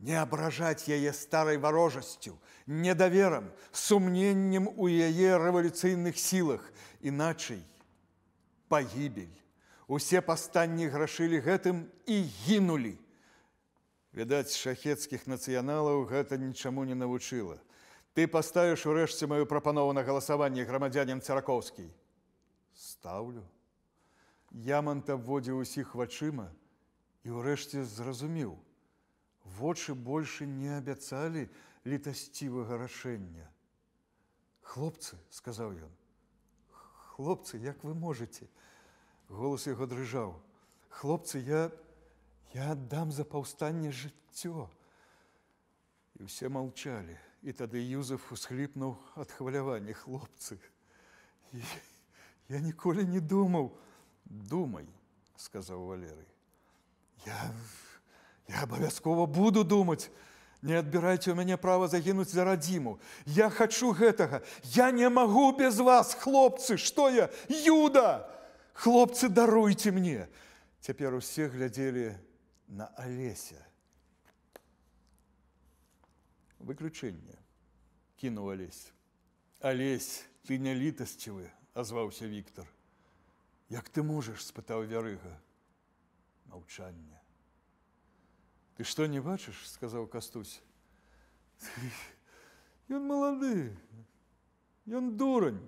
не абражаць яе старай варожасцю, недаверам, сумненнем у яе рэвалюцыйных сілах. Іначай пагібель. Усе пастанні грашылі гэтым і гінулі». Відаць, шахецкіх нацыяналаў гэта нічаму не навучыла. «Ты паставіш урэшце маю прапанову на галасаванне, грамадзянін Церакоўскі?» «Стаўлю». Ямант абводзіў усіх вачыма і ўрэшце зразумеў. Вочы больше не абяцалі літасцівага рашэння. «Хлопцы», – сказаў ён, – «хлопцы, як вы можаце?» Голас яго дрыжаў. «Хлопцы, я аддам за паўстанне жыццё». І ўсе маўчалі. І тады Юзеф усхліпнуў ад хвалявання. «Хлопцы, я ніколі не думаў». «Думай», – сказаў Валерый. Я абавязкова буду думаць. Не адбірайце ў мяне права загінуць за радзіму. Я хачу гэтага. Я не магу без вас, хлопцы. Што я? Юда! Хлопцы, даруйце мне». Цяпер усе глядзелі на Алеся. «Выключэнне», – кінуў Алесь. «Алесь, ты не літасцівы», – азваўся Віктор. «Як ты можаш?» – спытаў Вярыга. Маўчанне. «Ты што, не бачыш?» – сказаў Кастусь. «Ён малады, ён дурань».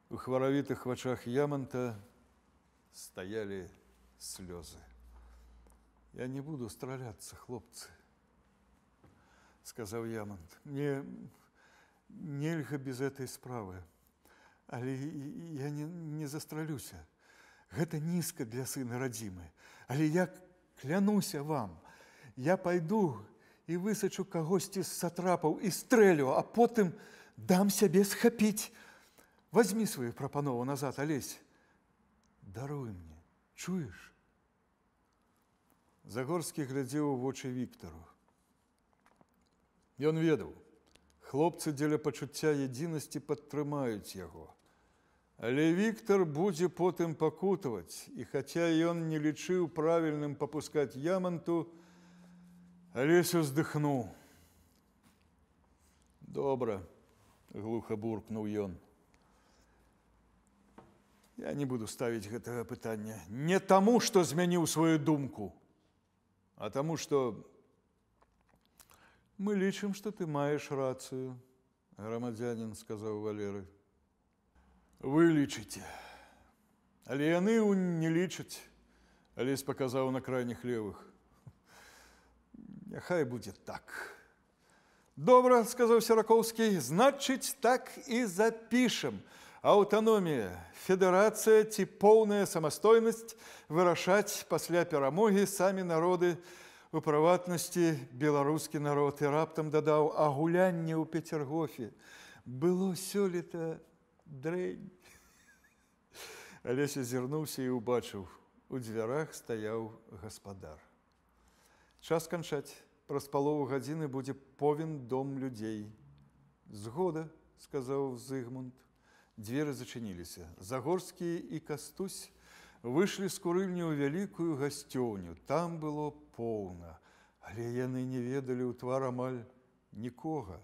У хваравітых вачах Яманта стаялі слёзы. «Я не буду страляцца, хлопцы», – сказаў Ямант. «Мне нельга без этой справы. Але я не застралюся. Гэта нізка для сына радзімы. Але я клянуся вам, я пайду і высачу кагосьці з сатрапаў і стрэлю, а потым дам сябе схапіць. Вазьмі сваю прапанову назад, Алесь. Даруй мне, чуеш?» Загорскі глядзеў у вочы Віктару. Ён ведаў, хлопцы дзеля пачуцця ядзінасці падтрымаюць яго. Але Віктар будзе потым пакутаваць, і хаця ён не лічыў правільным папускаць Яманту, Алесь уздыхнуў. «Добра», – глуха буркнуў ён. «Я не буду ставіць гэтага пытання. Не таму, што змяніў сваю думку, а таму, што мы лічым, што ты маеш рацыю, грамадзянін», – сказаў Валерый. «Вы лічыце. Але яны не лічаць», – Алесь паказаў на крайніх левых. «Няхай будзе так». «Добра», – сказаў Церакоўскі, – «значыць, так і запішам. Аўтаномія, федэрацыя ці поўная самастойнасць вырашаць пасля перамогі самі народы, у прыватнасці беларускі народ». І раптам дадаў: «А гулянне ў Пецергофе было сёлета дрэнь». Алесь азірнуўся і ўбачыў, у дзвярах стаяў гаспадар. «Час канчаць. Праз палову гадзіны будзе повен дом людзей. Згода, сказаў Зыгмунд. Дзверы зачыніліся. Загорскі і Кастусь выйшлі з курыльні ў вялікую гасцёўню. Там было поўна, але яны не ведалі ў твар амаль нікога.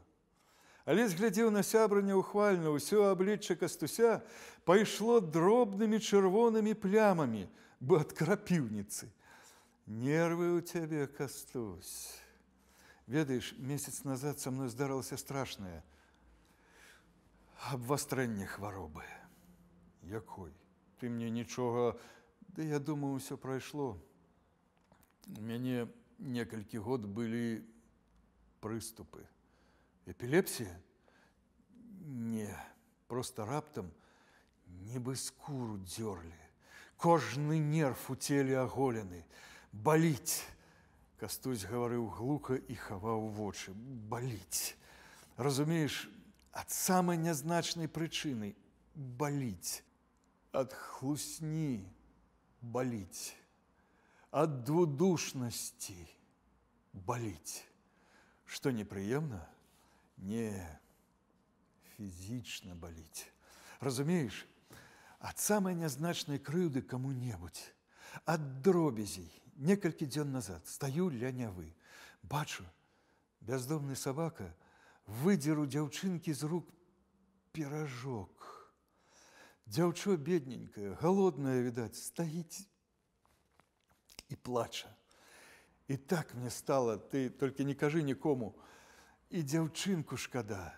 Алесь глядзеў на сябра няўхвальна, ўсё аблічча Кастуся пайшло дробнымі чырвонымі плямамі, бы ад крапіўніцы. Нервы ў цябе, Кастусь. Ведаеш, месяц назад са мной здарылася страшнае абвастрэнне хваробы. Якой? Ты мне нічога... Да я думаю, ўсё прайшло. У мяне некалькі год былі прыступы. Эпілепсія? Не, проста раптам нібы скуру дзёрлі. Кожны нерв у целе аголены. Баліць. Кастусь гаварыў глуха і хаваў вочы. Баліць. Разумееш, ад самай нязначнай прычыны баліць. Ад хлусні баліць. Ад двудушнасці баліць. Што непрыемна? Не, фізічна баліць. Разумееш, ад самай нязначнай крыўды каму-небудзь, ад дробязей. Некалькі дзён назад стаю ля нявы. Бачу, бяздомны сабака выдзер у дзяўчынкі з рук піражок. Дзяўчо бедненькая, голодная, відаць, стаіць і плача. І так мне стала, ты толькі не кажы нікому, і дзяўчынку шкада,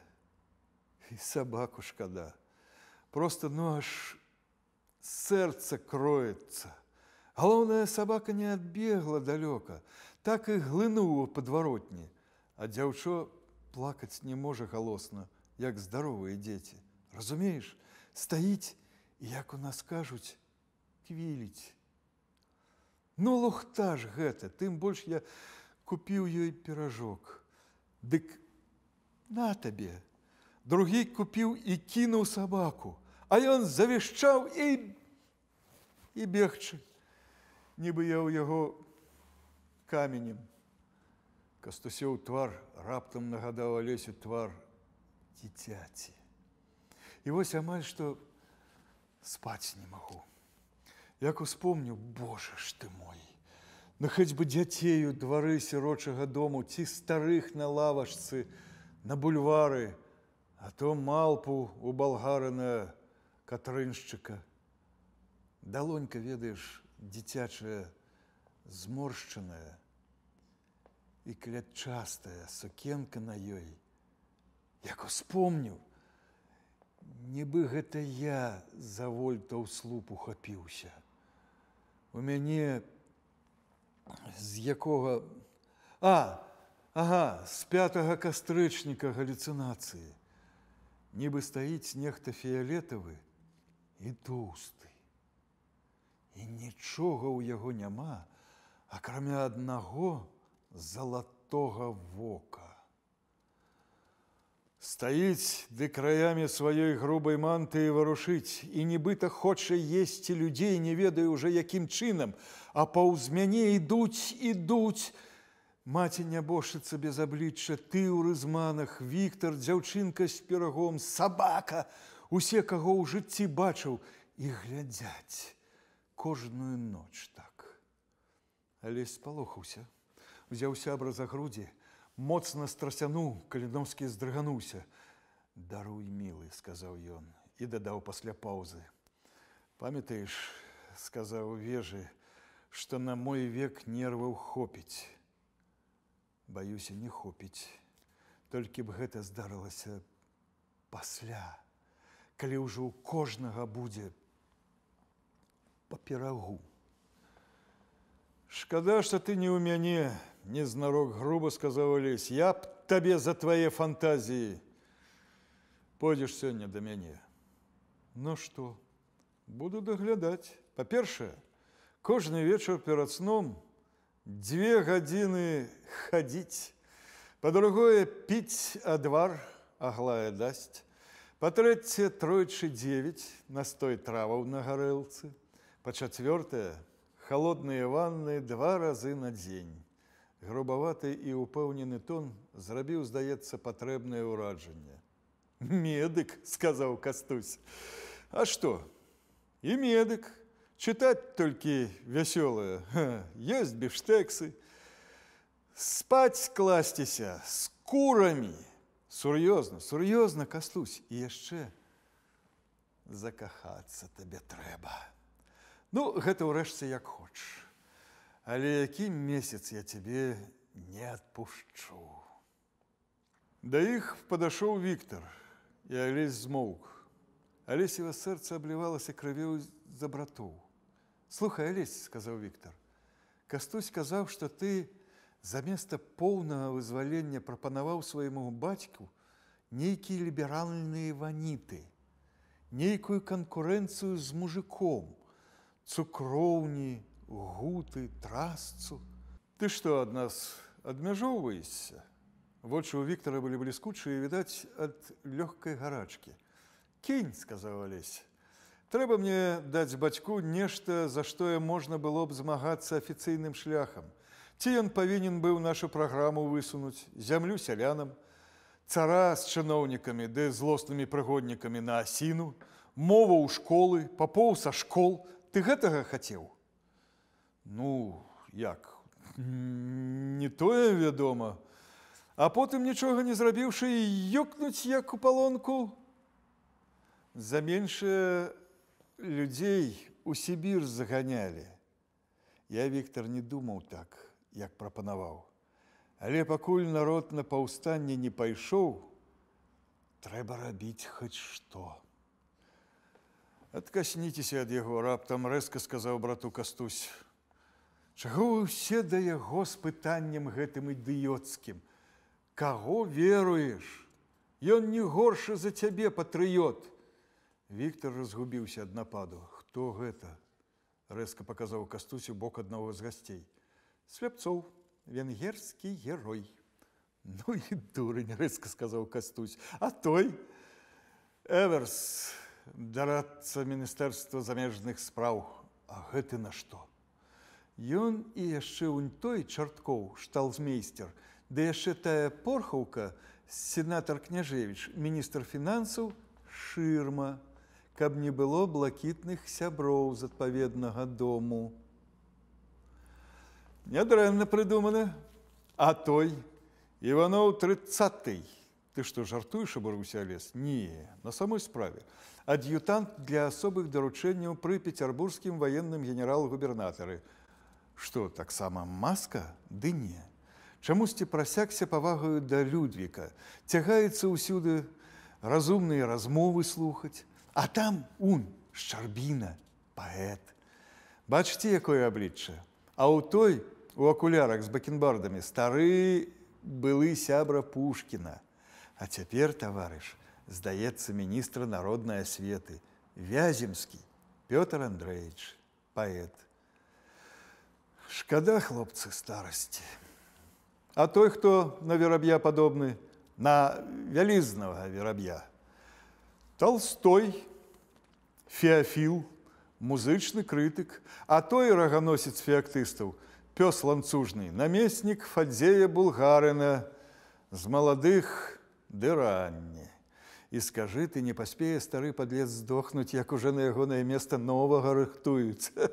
і сабаку шкада. Просто, ну, аж сэрца кроецца. Галоўнае, сабака не адбегла далёка, так і глынуў у падваротні, а дзяўчо плакаць не можа галосна, як здаровыя дзеці. Разумееш, стаіць і, як у нас кажуць, квіліць. Ну, лухта ж гэта, тым больш я купіў ёй піражок. Дык на табе. Другі купіў і кінуў сабаку, а ён завішчаў і бегчы. Нібы я ў яго каменем. Кастусёў твар раптам нагадаў Алесю твар дзіцяці. І вось амаль што спаць не магу. Як успомню, Боже ж ты мой, ну хоць бы дзяцей у двары сірочага дому, ці старых на лавачцы, на бульвары, а то малпу у балгарына катрыншчыка. Далонька, ведаеш, дзіцячая, зморшчаная і клятчастая, сукенка на ёй. Як успомню, нібы гэта я за вольта ў слуп ухапіўся. У мяне з якога... з 5 кастрычніка галюцынацыі. Нібы стаіць нехта фіялетавы і тоўсты. І нічога ў яго няма, акрамя аднаго залатога вока. Стаіць ды краямі сваёй грубай мантыі варушыць і нібыта хоча есці людзей, не ведаю уже якім чынам, а паўз мяне ідуць. Маці нябожчыца без аблічча, ты ў рызманах, Віктар, дзяўчынка з пірагом, сабака, усе, каго ў жыцці бачыў, і глядзяць кожную ноч так. Алесь спалохаўся, узяў сябра за грудзі, моцна страсянуў, Каліновскі здрыгануўся. «Даруй, мілы», – сказаў ён, і дадаў пасля паўзы. «Памятаеш, – сказаў вежы, – што на мой век нерваў хопіць. Баюся, не хопіць. Толькі б гэта здарылася пасля, калі ўжо ў кожнага будзе па пірагу». «Шкада, што ты не ў мяне», – незнарок груба сказаў Алесь. «Я б табе за твае фантазіі. Пойдзеш сёння да мяне». «Ну што, буду даглядаць. Па-першае, кожны вечар перад сном 2 гадзіны хадзіць. Па-другое, піць адвар, Аглая дасць. Па-трэцяе, тройчы 9 настой траваў на гарэлцы. Па-чацвёртае, холодныя ванны 2 разы на дзень. Грубаваты і ўпэўнены тон зрабіў, здаецца, патрэбнае ўраджанне. Медык, сказал Кастусь. А что? И медык. Читать только веселое. Есть бифштексы. Спать класціся с курами. Сур'ёзна, Кастусь. І яшчэ закахацца табе трэба. Ну, гэта ўрэшце як хочаш. Але які месяц я тебе не отпущу. Да іх падашоў Віктор, і Алесь змоўк. Алесева сэрца аблівалася крывёю за братоў. Слухай, Алесь, сказаў Віктор, Кастусь казаў, што ты заместа поўнага вызвалення прапанаваў свайму бацьку нейкія ліберальныя ваніты, нейкую канкурэнцыю з мужиком, цукроўні, гуты, трасцу. Ты што, ад нас адмяжоўваешся? Вочы ў Віктора былі бліскучыя, відаць, ад лёгкай гарачкі. Кінь, сказаў Алесь. Трэба мне даць бацьку нешта, за што можна было б змагацца афіцыйным шляхам. Ці ён павінен быў нашу праграму высунуць, зямлю сялянам, цара з чыноўнікамі ды злоснымі прыгоднікамі на асіну, мову ў школы, папоў са школ. Ты гэтага хацеў? Ну, як? Не тое, вядома. А потым, нічога не зрабіўшы, юкнуць, як у палонку. За меншае людзей у Сібір заганялі. Я, Віктор, не думаў так, як прапанаваў. Але пакуль народ на паўстанне не пайшоў, трэба рабіць хоць што. Адкасніцеся ад яго, раптам рэзка сказаў брату Кастусь. Чаго вы ўсе да яго з пытаннем гэтым ідыёцкім? Каго веруеш? Ён не горшы за цябе, патрыёт. Віктор разгубіўся ад нападу. Хто гэта? Рэзка паказаў Кастусь у бок аднаго з гасцей. Свяпцоў, венгерскі герой. Ну і дурень, рэзка сказаў Кастусь. А той? Эверс, дарадца Міністэрства замежных спраў. А гэты на што? Ён і яшчэ унь той Чарткоў, шталзмейстер, ды яшчэ тая Порхаўка, сенатар Княжевіч, міністр фінансаў, шырма, каб не было блакітных сяброў з адпаведнага дому. Нядрэнна прыдумана. А той, Іваноў 30-й. Ты што, жартуеш, абурыўся Алесь? Не, на самой справе. Ад'ютант для асобых даручэнняў пры пецярбургскім ваенным генерал-губернатары. Што, таксама маска? Ды не. Чамусьці прасякся павагаю да Людвіка. Цягаецца ўсюды разумныя размовы слухаць. А там Шчарбіна, паэт. Бачыце, якое аблічча? А ў той, у акулярах з бакенбардамі, стары былы сябра Пушкіна. А цяпер, таварыш, здаецца, міністра народнай асветы, Вяземскі, Пётр Андрэевич, паэт. Шкада, хлопцы, старасці. А той, хто на вераб'я падобны, на вялізнага вераб'я. Толстой, Феафіл, музычны крытык, а той раганосец феактыстаў, пёс ланцужны, намеснік Фадзея Булгарына, з маладых ды ранне. І скажы, ты не паспее стары падлец здохнуць, як уже на ягонае месца новага рыхтуюцца.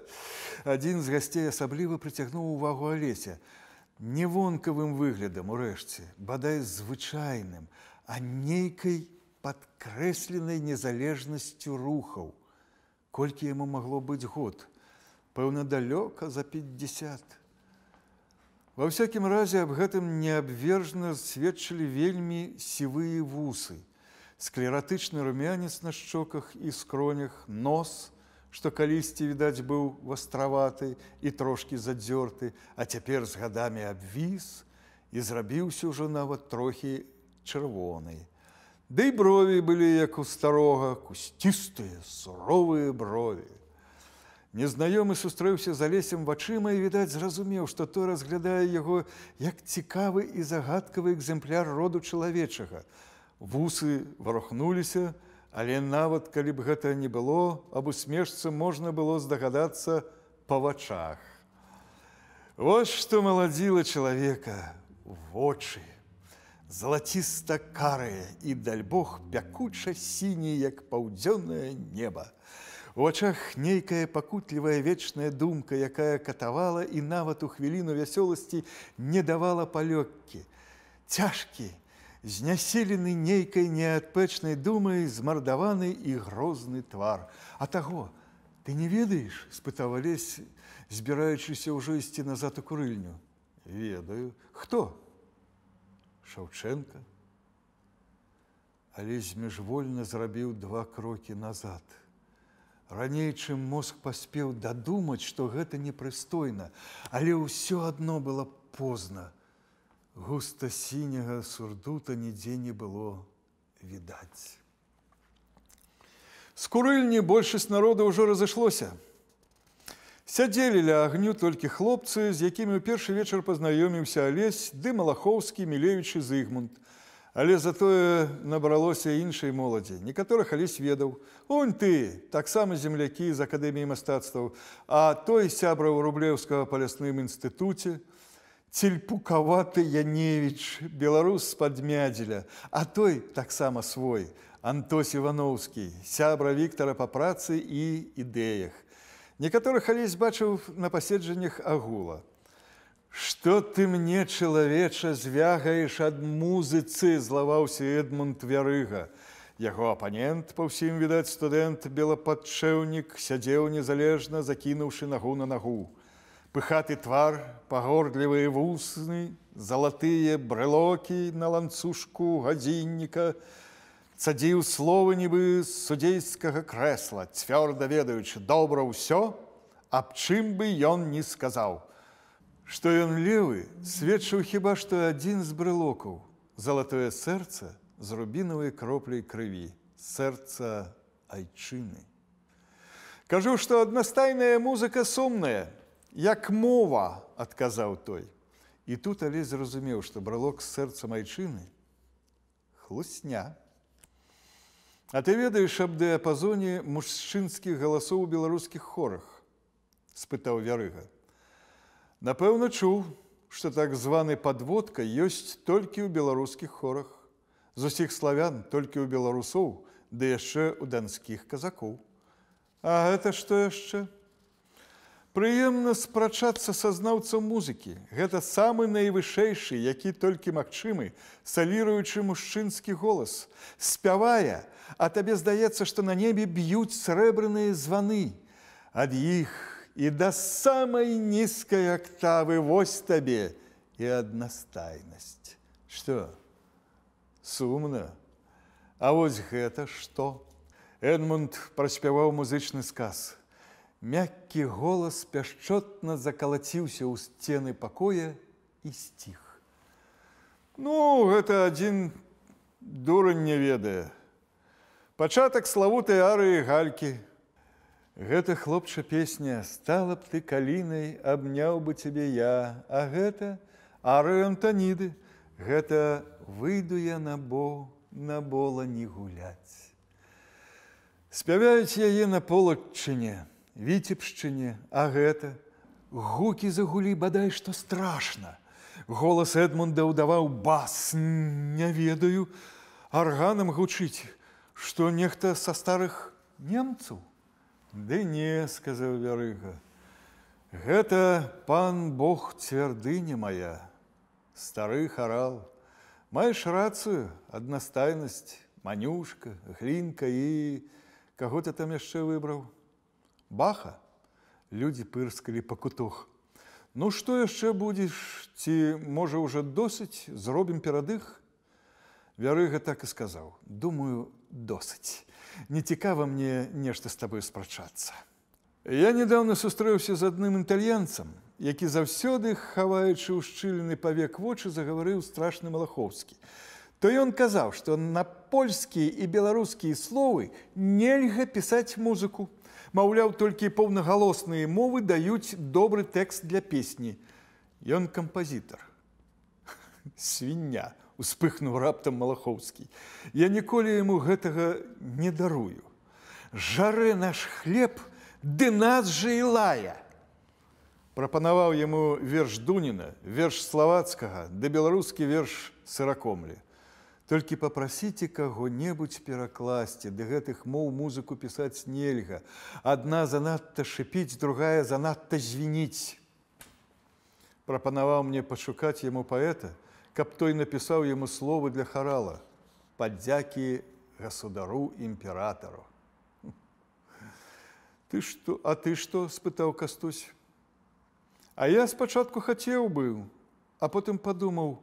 Адзін з гасцей асабліва прыцягнуў увагу Алеся. Не вонкавым выглядам, урэшце, бадай звычайным, а нейкай падкрэсленай незалежнасцю рухаў. Колькі яму магло быць год? Пэўна, далёка за 50. Ва ўсякім разе аб гэтым неабвержна сведчылі вельмі сівыя вусы, склератычны румянец на шчоках і скронях, нос, што калісьці, відаць, быў вастраваты і трошкі задзёрты, а цяпер з гадамі абвіс і зрабіўся ўжо нават трохі чырвоны. Ды і брові былі, як у старога, кусцістыя, суровыя брові. Незнаёмы сустрэўся з Алесем вачыма і, відаць, зразумеў, што той разглядае яго як цікавы і загадкавы экземпляр роду чалавечага. Вусы варухнуліся, але нават, калі б гэта не было, аб усмешцы можна было здагадацца па вачах. Вось што маладзіла чалавека — вочы. залаціста-карыя і, даль Бог, пякуча-сіні, як паўдзённае неба. У вачах нейкая пакутлівая вечная думка, якая катавала і нават у хвіліну вясёласці не давала палёгкі. Цяжкі, знясілены нейкай неадпэчнай думай, змардаваны і грозны твар. А таго, ты не ведаеш? Спытаў Алесь, збіраючыся ўжо ісці назад у курыльню. Ведаю. Хто? Шаўчэнка. Алесь міжвольна зрабіў 2 крокі назад. Раней, чым мозг паспеў дадумаць, што гэта непрыстойна, але ўсё адно было позна. Густа сіняга сурдута нідзе не было відаць. З курыльні большасць народа ўжо разышлося. Сядзелі ля агню толькі хлопцы, з якімі ў першы вечар пазнаёміўся Алесь, ды Малахоўскі, Мілевіч і Зыгмунд. Але затое набралося іншай моладзі. Некаторых Алесь ведаў. Онь ты, таксама землякі з Акадэміі мастацтваў, а той сябра ў Рублеўскага палясным інстытуце, цельпукаваты Яневіч, беларус з-пад Мядзеля, а той таксама свой, Антось Івановскі, сябра Віктара па працы і ідэях. Некаторых Алесь бачыў на паседжаннях агула. «Што ты мне, чалавеча, звягаеш ад музыцы?» – злаваўся Эдмунд Вярыга. Яго апанент, па ўсім відаць студэнт, белападшэўнік, сядзеў незалежна, закінуўшы нагу на нагу. Пыхаты твар, пагордлівыя вусны, залатыя брэлокі на ланцужку гадзінніка, цадзіў словы нібы з судзейскага крэсла, цвёрда ведаючы, добра ўсё, аб чым бы ён не сказаў. Што ён левы, сведчыў хіба што адзін з брэлокаў – залатое сэрца з рубінавай кропляй крыві, сэрца айчыны. Кажу, што аднастайная музыка сумная, як мова, адказаў той. І тут Алесь зразумеў, што брэлок з сэрцам айчыны – хлусня. А ты ведаеш аб дыяпазоне мужчынскіх галасоў у беларускіх хорах? Спытаў Вярыга. Напэўна, чуў, што так званы падводка ёсць толькі ў беларускіх хорах. З усіх славян толькі ў беларусоў, ды яшчэ ў данскіх казакоў. А гэта што яшчэ? Прыемна спрачацца са знаўцам музыкі. Гэта самы найвышэйшы, які толькі магчымы, саліруючы мужчынскі голас. Спявае, а табе здаецца, што на небе б'юць срэбраныя званы. Ад іх і да самай нізкай актавы вось табе і аднастайнасць. Што? Сумна. А вось гэта што? Эдмунд праспяваў музычны сказ. Мяккі голас пяшчотна закалаціўся ў сцены пакоя і сціх. Ну, гэта адзін дурань не ведае. Пачатак славутай арыі Галькі. Гэта, хлопча, песня «Стала б ты калінай, абняў бы цябе я». А гэта арыя Антаніды. Гэта «Выйду я на бола не гуляць». Спяваюць яе на Полаччыне, Віцебшчыне, а гэта гукі загулі бадай што страшна. Голас Эдмунда ўдаваў бас, не ведаю, арганам гучыць, што нехта са старых немцаў. Ды не, сказаў Вярыга, гэта пан Бог цвярдыня мая, стары харал. Маеш рацыю, аднастайнасць, Манюшка, Глінка і каго ты там яшчэ выбраў? Баха? Людзі пырскалі па кутах. Ну, што яшчэ будзеш? Ці, можа, ўжо досыць? Зробім перадых? Вярыга так і сказаў. Думаю, досыць. Не цікава мне нешта з табою спрачацца. Я недаўно сустрэўся з адным італьянцам, які заўсёды, хаваючы ў шчыліны павек вочы, загаварыў страшны Малахоўскі. То ён казаў, што на польскія і беларускія словы нельга пісаць музыку. Маўляў, толькі паўнагалосныя мовы даюць добры тэкст для песні. Ён кампазітар. Свіння, успыхнуў раптам Малахоўскі. Я ніколі яму гэтага не дарую. Жарэ наш хлеб, ды нас жа і лая. Прапанаваў яму верш Дуніна, верш Славацкага, ды беларускі верш Сыракомлі. Толькі папрасіце каго-небудзь перакласці, ды гэтых моў музыку пісаць нельга. Адна занадта шыпіць, другая занадта звініць. Прапанаваў мне пашукаць яму паэта, каб той напісаў яму словы для харала. Падзякі государу імператару. А ты што? Спытаў Кастусь. А я спачатку хацеў быў, а потым падумаў,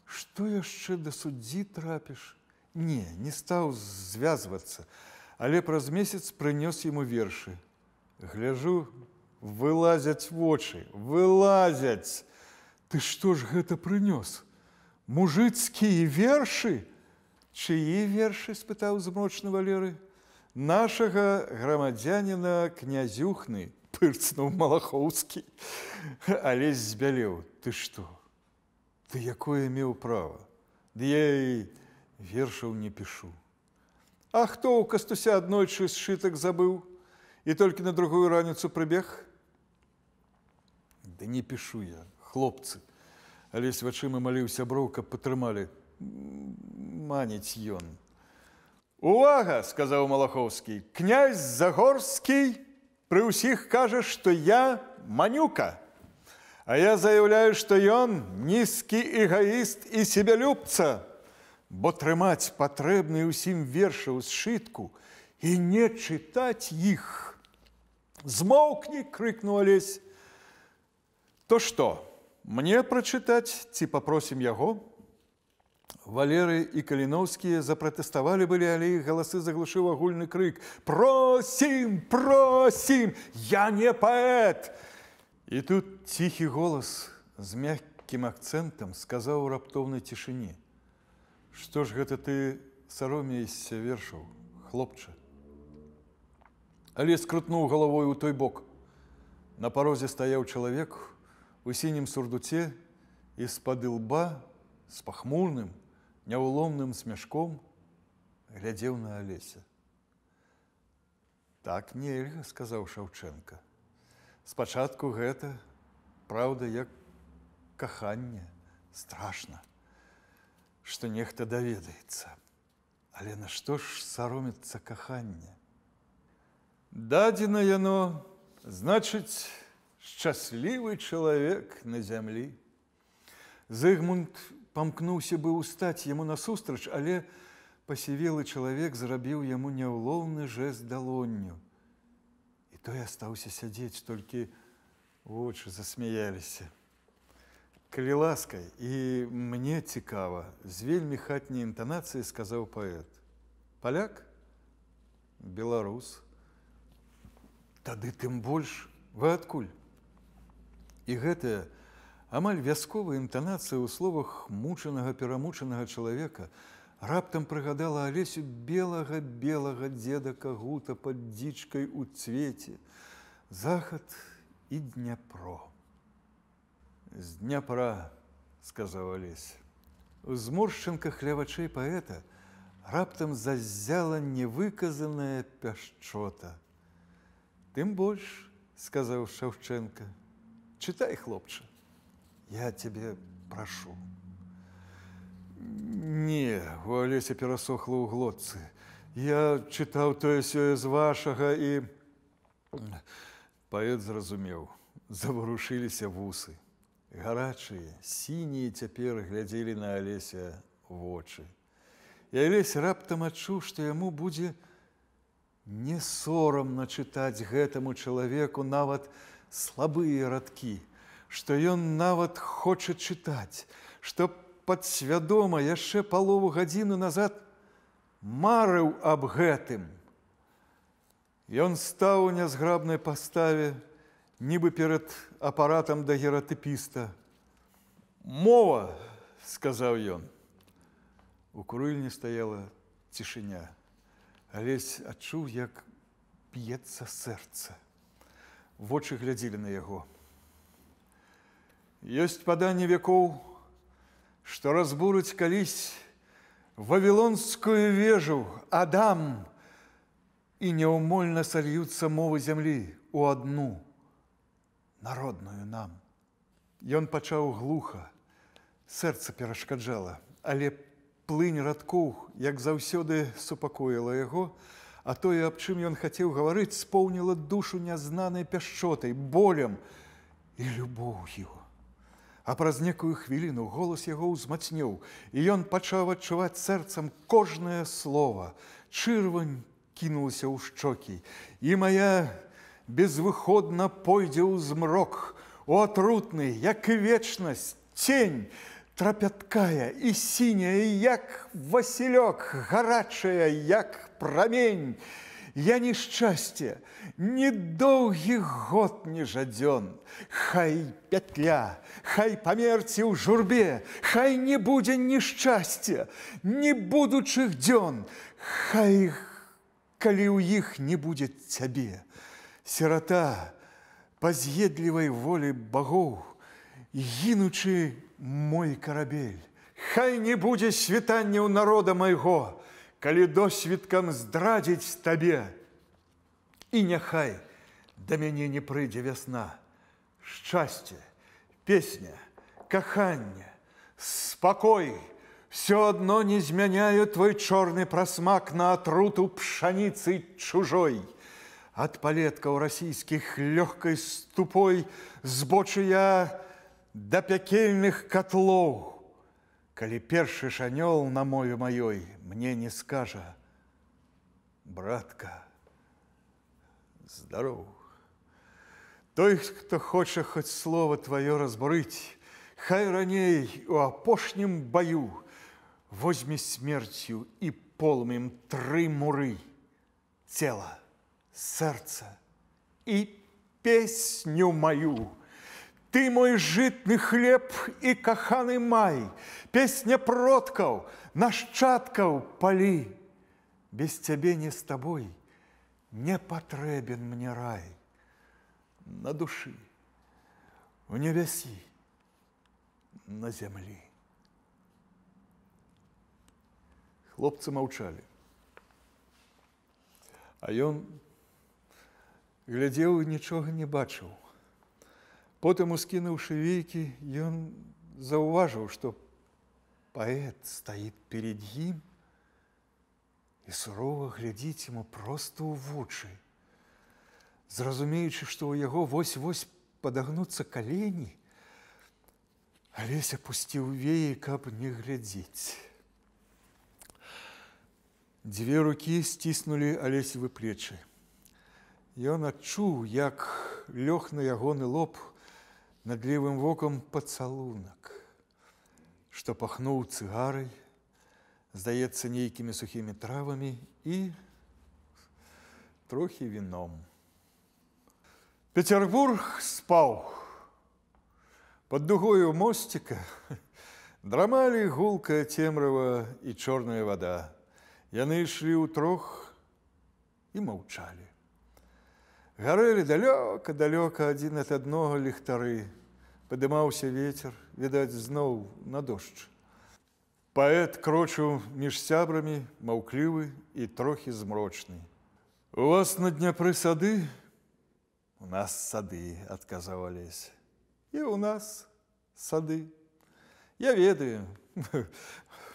што яшчэ да суддзі трапіш? Не стаў звязвацца, але праз месяц прынёс яму вершы. Гляджу, вылазяць вочы, вылазяць. Ты што ж гэта прынёс? Мужыцкія вершы? Чыі вершы? Спытаў змрочны Валеры. Нашага грамадзяніна князюхны, пырцнуў Малахоўскі. Алесь збялеў. Ты што? Ты якое меў права? Ды я і вершаў не пішу. А хто ў Кастуся аднойчы сшытак забыў і толькі на другую раніцу прыбег? Да не пішу я, хлопцы. Алесь вачыма маліў сяброў, каб патрымалі. Маніць ён. Увага, сказаў Малахоўскі. Князь Загорскі пры ўсіх кажа, што я манюка. А я заяўляю, што ён нізкі эгоіст і себялюбца, бо трымаць патрэбны ўсім вершы ў сшытку і не чытаць іх. Змоўкні, крыкнуў Алесь. То што, мне прачытаць ці папросім яго? Валеры і Каліноўскія запратэставалі былі, але іх галасы заглушыў агульны крык. Просім, просім, я не паэт! І тут ціхі голас з мяккім акцэнтам сказаў у раптоўнай цішыні. Што ж гэта ты саромеешся вершаў, хлопча? Алесь крутнуў галавой у той бок. На парозе стаяў чалавек у сінім сурдуце і з-пад ілба з пахмурным, няўломным смяшком глядзеў на Алеся. Так нельга, сказаў Шаўчэнка. Спачатку гэта, праўда, як каханне, страшна, што нехта даведаецца. Але нашто ж саромецца каханне? Дадзена яно, значыць, шчаслівы чалавек на зямлі. Зыгмунд памкнуўся быў устаць яму насустрач, але пасівелы чалавек зрабіў яму няўлоўны жэст далонню. І той астаўся сядзець, толькі вочы засмяяліся. Калі ласка, і мне цікава, з вельмі хатняй інтанацыяй сказаў паэт. Паляк? Беларус. Тады тым больш. Вы адкуль? І гэтая амаль вясковая інтанацыя ў словах мучанага, перамучанага чалавека раптам прыгадала Алесю белага дзеда Кагута пад дзічкай у цвеце, захад і Дняпро. З Дняпра, сказаў Алесь. У зморшчынках ля вачэй паэта раптам заззяла невыказаная пяшчота. Тым больш, сказаў Шаўчэнка, чытай, хлопча, я цябе прашу. Не, у Алеся перасохла ў глотцы. Я чытаў тое-сёе з вашага і... Паэт зразумеў, заварушыліся вусы. Гарачыя, сінія цяпер глядзелі на Алеся вочы. І Алесь раптам адчуў, што яму будзе не сорамна чытаць гэтаму чалавеку нават слабыя радкі, што ён нават хоча чытаць, што падсвядома яшчэ палову гадзіны назад марыў аб гэтым. Ён стаў у нязграбнай паставе, нібы перад апаратам дагератыпіста. «Мова!» – сказаў ён. У курыльні стаяла цішыня. Алесь адчуў, як б'ецца сэрца. Вочы глядзелі на яго. Ёсць паданне вякоў, што разбурыць калісь вавілонскую вежу Адам, і няўмольна сольюцца мовы зямлі ў адну, народную нам. Ён пачаў глуха, сэрца перашкаджала, але плынь радкоў, як заўсёды супакоіла яго, а тое, аб чым ён хацеў гаварыць, споўніла душу нязнанай пяшчотай, болем і любоўю. А праз некую хвіліну голас яго ўзмацнеў, і ён пачаў адчуваць сэрцам кожнае слова. Чырвань кінулася ў шчокі, і моя безвыходна пойдзе ў змрок, у атрутны, як і вечнасць, цень, трапяткая і сіняя, як васілёк, гарачая, як прамень. Я ні шчасце, ні доўгі год, ні жадзён. Хай пятля, хай памерці ў журбе, хай не будзе ні шчасця, ні будучых дзён. Хай, калі ў іх не будзе цябе, сірата па з'едлівай волі багоў, гінучы мой карабель. Хай не будзе світання ў народа майго, калі досвідкам здрадзіць табе. І няхай да мяне не прыйдзе вясна. Шчасце, песня, каханне, спакой все адно не змяняю твой чорны прасмак на атруту пшаніцы чужой. Ад палеткаў расійскіх лёгкай ступой збочу я да пякельных котлоў. Калі першы шанёл на мове маёй мне не скажа: братка, здароў. Той, хто хоча хоць слова тваё разбурыць, хай раней у апошнім баю возьме смерцю і полымем 3 муры: цела, сэрца і песню маю. Ты мой жытны хлеб і каханы май, песня продкаў, нашчадкаў палі. Без цябе не з табой не патрэбен мне рай. На душы, у небясі, на зямлі. Хлопцы маўчалі. А ён глядзеў і нічога не бачыў. Потым, ускінуўшы вейкі, ён заўважыў, што паэт стаіць перед ім і сурова глядзіць яму проста ў вочы. Зразумеючы, што ў яго вось-вось падагнуцца калені, Алесь апусціў веі, каб не глядзець. 2 рукі сціснулі Алесевы плечы. Ён адчуў, як лёг на ягоны лоб над левым вокам пацалунак, што пахнуў цыгарай, здаецца, нейкімі сухімі травамі і трохі віном. Петербург спаў. Пад дугою мосціка драмалі гулкая цемрава і чорная вада. Яны ішлі ўтрох і маўчалі. Гарэлі далёка-далёка адзін ад аднаго ліхтары. Падымаўся вецер, відаць, зноў на дождж. Паэт крочыў між сябрамі, маўклівы і трохі змрочны. У вас на Дняпры сады? У нас сады, адказаў Алесь. І у нас сады. Я ведаю,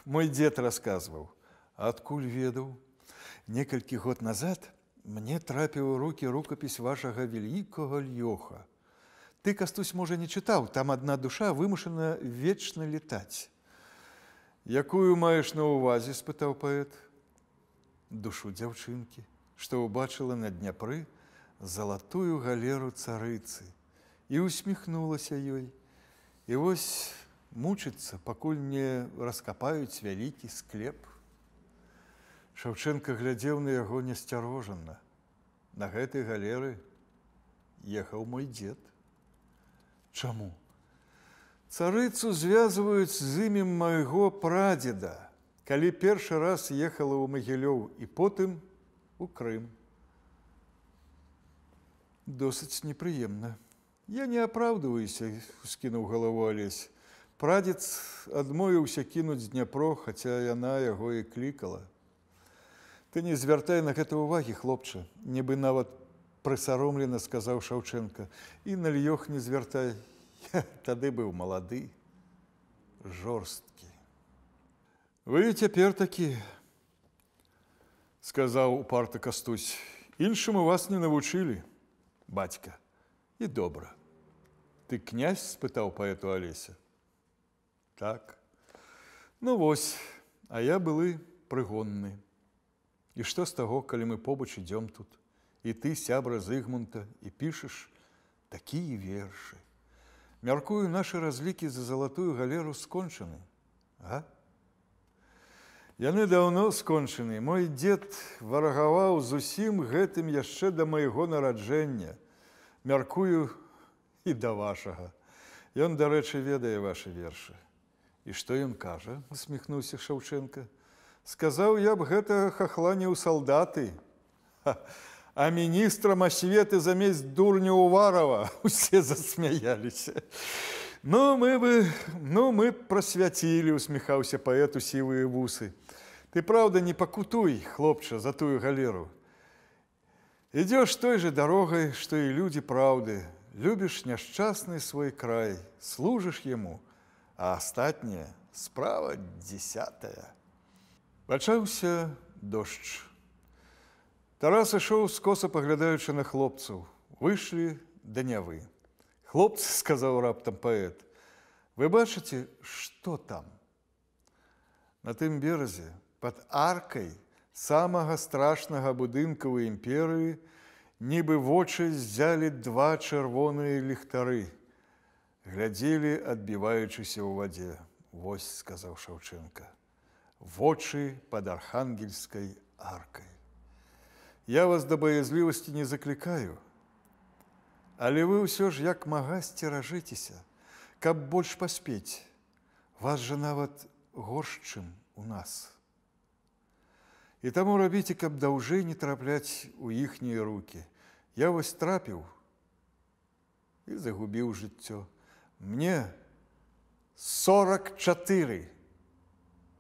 мой дзед расказваў. Адкуль ведаў? Некалькі год назад мне трапіў у рукі рукапіс вашага вялікага Лёха. Ты, Кастусь, можа, не чытаў, там адна душа вымушана вечна летаць. Якую маеш на ўвазе, спытаў паэт. Душу дзяўчынкі, што ўбачыла на Дняпры залатую галеру царыцы і усміхнулася ёй. І вось мучыцца, пакуль не раскапаюць вялікі склеп. Шаўчэнка глядзеў на яго насцярожана. На гэтай галеры ехаў мой дзед. Чаму? Царыцу звязваюць з імем майго прадзеда, калі першы раз ехала ў Магілёў і потым у Крым. Досыць непрыемна. Я не апраўдваюся, скінуў галаву Алесь. Прадзед адмовіўся кінуць Дняпро, хаця яна яго і клікала. Ты не звяртай на гэта ўвагі, хлопча, нібы нават прысаромлена сказаў Шаўчэнка. І на Лёх не звяртай. Я тады быў малады, жорсткі. Вы цяпер такі, сказаў упарта Кастусь, іншаму вас не навучылі, бацька. І добра. Ты князь? Спытаў паэту Алеся. Так. Ну вось, а я былы прыгонны. І што з таго, калі мы побач ідём тут? І ты, сябра Зыгмунта, і пішаш такія вершы. Мяркую, нашы разлікі за залатую галеру скончаны, а? Яны даўно скончаны. Мой дзед варагаваў з усім гэтым яшчэ да майго нараджэння. Мяркую, і да вашага. Ён, дарэчы, ведае вашы вершы. І што ён кажа? Усміхнуўся Шаўчэнка. Сказаў, я б гэтага хахла не ў салдаты, а міністрам асветы замест дурня Уварова. Усе засмяяліся. Ну, мы прасвяцілі, усміхаўся паэт у сівыя вусы. Ты, праўда, не пакутуй, хлопча, за тую галеру. Ідёш той же дарогай, што і людзі праўды. Любіш няшчасны свой край, служыш яму, а астатняе справа 10-я. Пачаўся дождж. Тарас ішоў скоса, паглядаючы на хлопцаў. Выйшлі да Нявы. Хлопцы, сказаў раптам паэт, вы бачыце, што там? На тым беразе, пад аркай самага страшнага будынка ў імперыі, нібы вочы ззялі два чырвоныя ліхтары. Глядзелі, адбіваючыся ў вадзе. Вось, сказаў Шаўчэнка, вочы пад архангельскай аркай. Я вас да баязлівасці не заклікаю, але вы ўсё ж як мага сцеражыцеся, каб больш паспець. Вас жа нават горш, чым у нас. І таму рабіце, каб даўжэй не трапляць у іхнія рукі. Я вось трапіў і загубіў жыццё. Мне 44,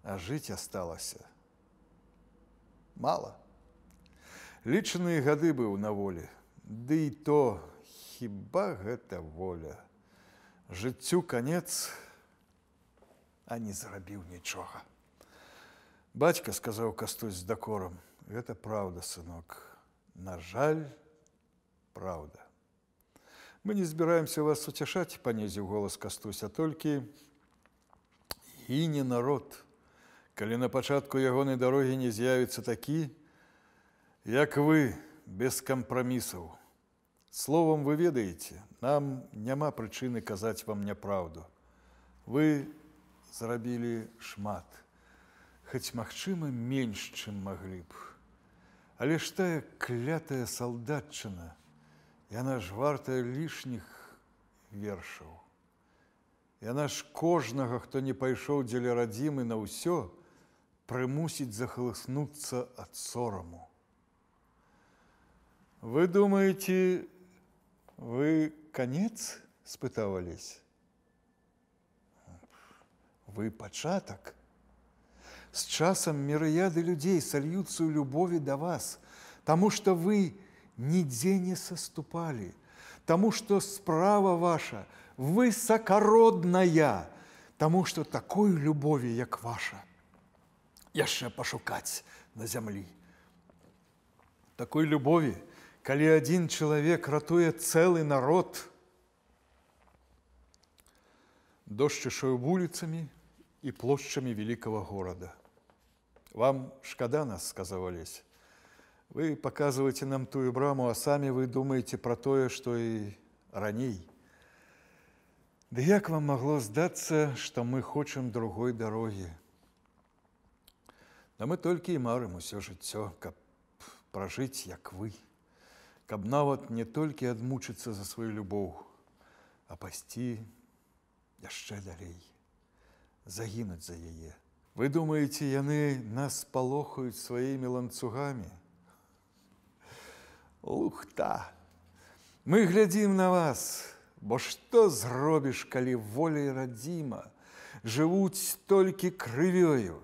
а жыць асталася мала. Лічаныя гады быў на волі. Ды і то, хіба гэта воля? Жыццю канец, а не зрабіў нічога. Бацька, сказаў Кастусь з дакорам, гэта праўда, сынок. На жаль, праўда. Мы не збіраемся вас суцяшаць, панізіў голас Кастусь, а толькі гіне народ. Калі на пачатку ягонай дарогі не з'явіцца такі, як вы, без кампрамісаў. Словам, вы ведаеце, нам няма прычыны казаць вам няпраўду. Вы зрабілі шмат. Хоць, магчыма, менш, чым маглі б. Але ж тая клятая салдатчына, яна ж вартая лішніх вершаў. Яна ж кожнага, хто не пайшоў дзеля радзімы на ўсё, прымусіць захлыснуцца ад сораму. Вы думаеце, вы канец? Спытаў Алесь. Вы пачатак. С часам мірыяды людзей сольюцца ў любові да вас, таму што вы нідзе не саступалі, таму што справа ваша высакародная, таму што такой любові, як ваша, яшчэ пашукаць на зямлі. Такой любові, калі адзін чалавек ратуе цэлы народ. Дождж ішоў вуліцамі і плошчамі вялікага горада. Вам шкада нас, сказаў Алесь. Вы паказваеце нам тую браму, а самі вы думаеце пра тое, што і раней. Ды як вам магло здацца, што мы хочам другой дарогі? Да мы толькі і марым усё жыццё, каб пражыць, як вы. Каб нават не толькі адмучыцца за сваю любоў, а пайсці яшчэ далей, загінуць за яе. Вы думаеце, яны нас палохаюць сваімі ланцугамі? Лухта! Мы глядзім на вас, бо што зробіш, калі воля і радзіма жывуць толькі крывёю,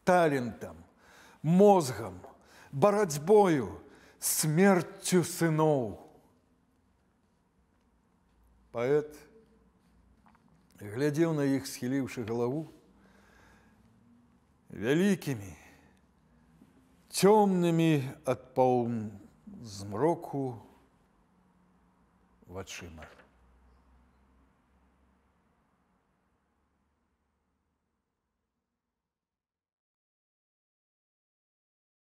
талентам, мозгам, барацьбою, смерцю сыноў. Паэт глядзеў на іх, схіліўшы галаву, вялікімі, цёмнымі ад змроку вачыма.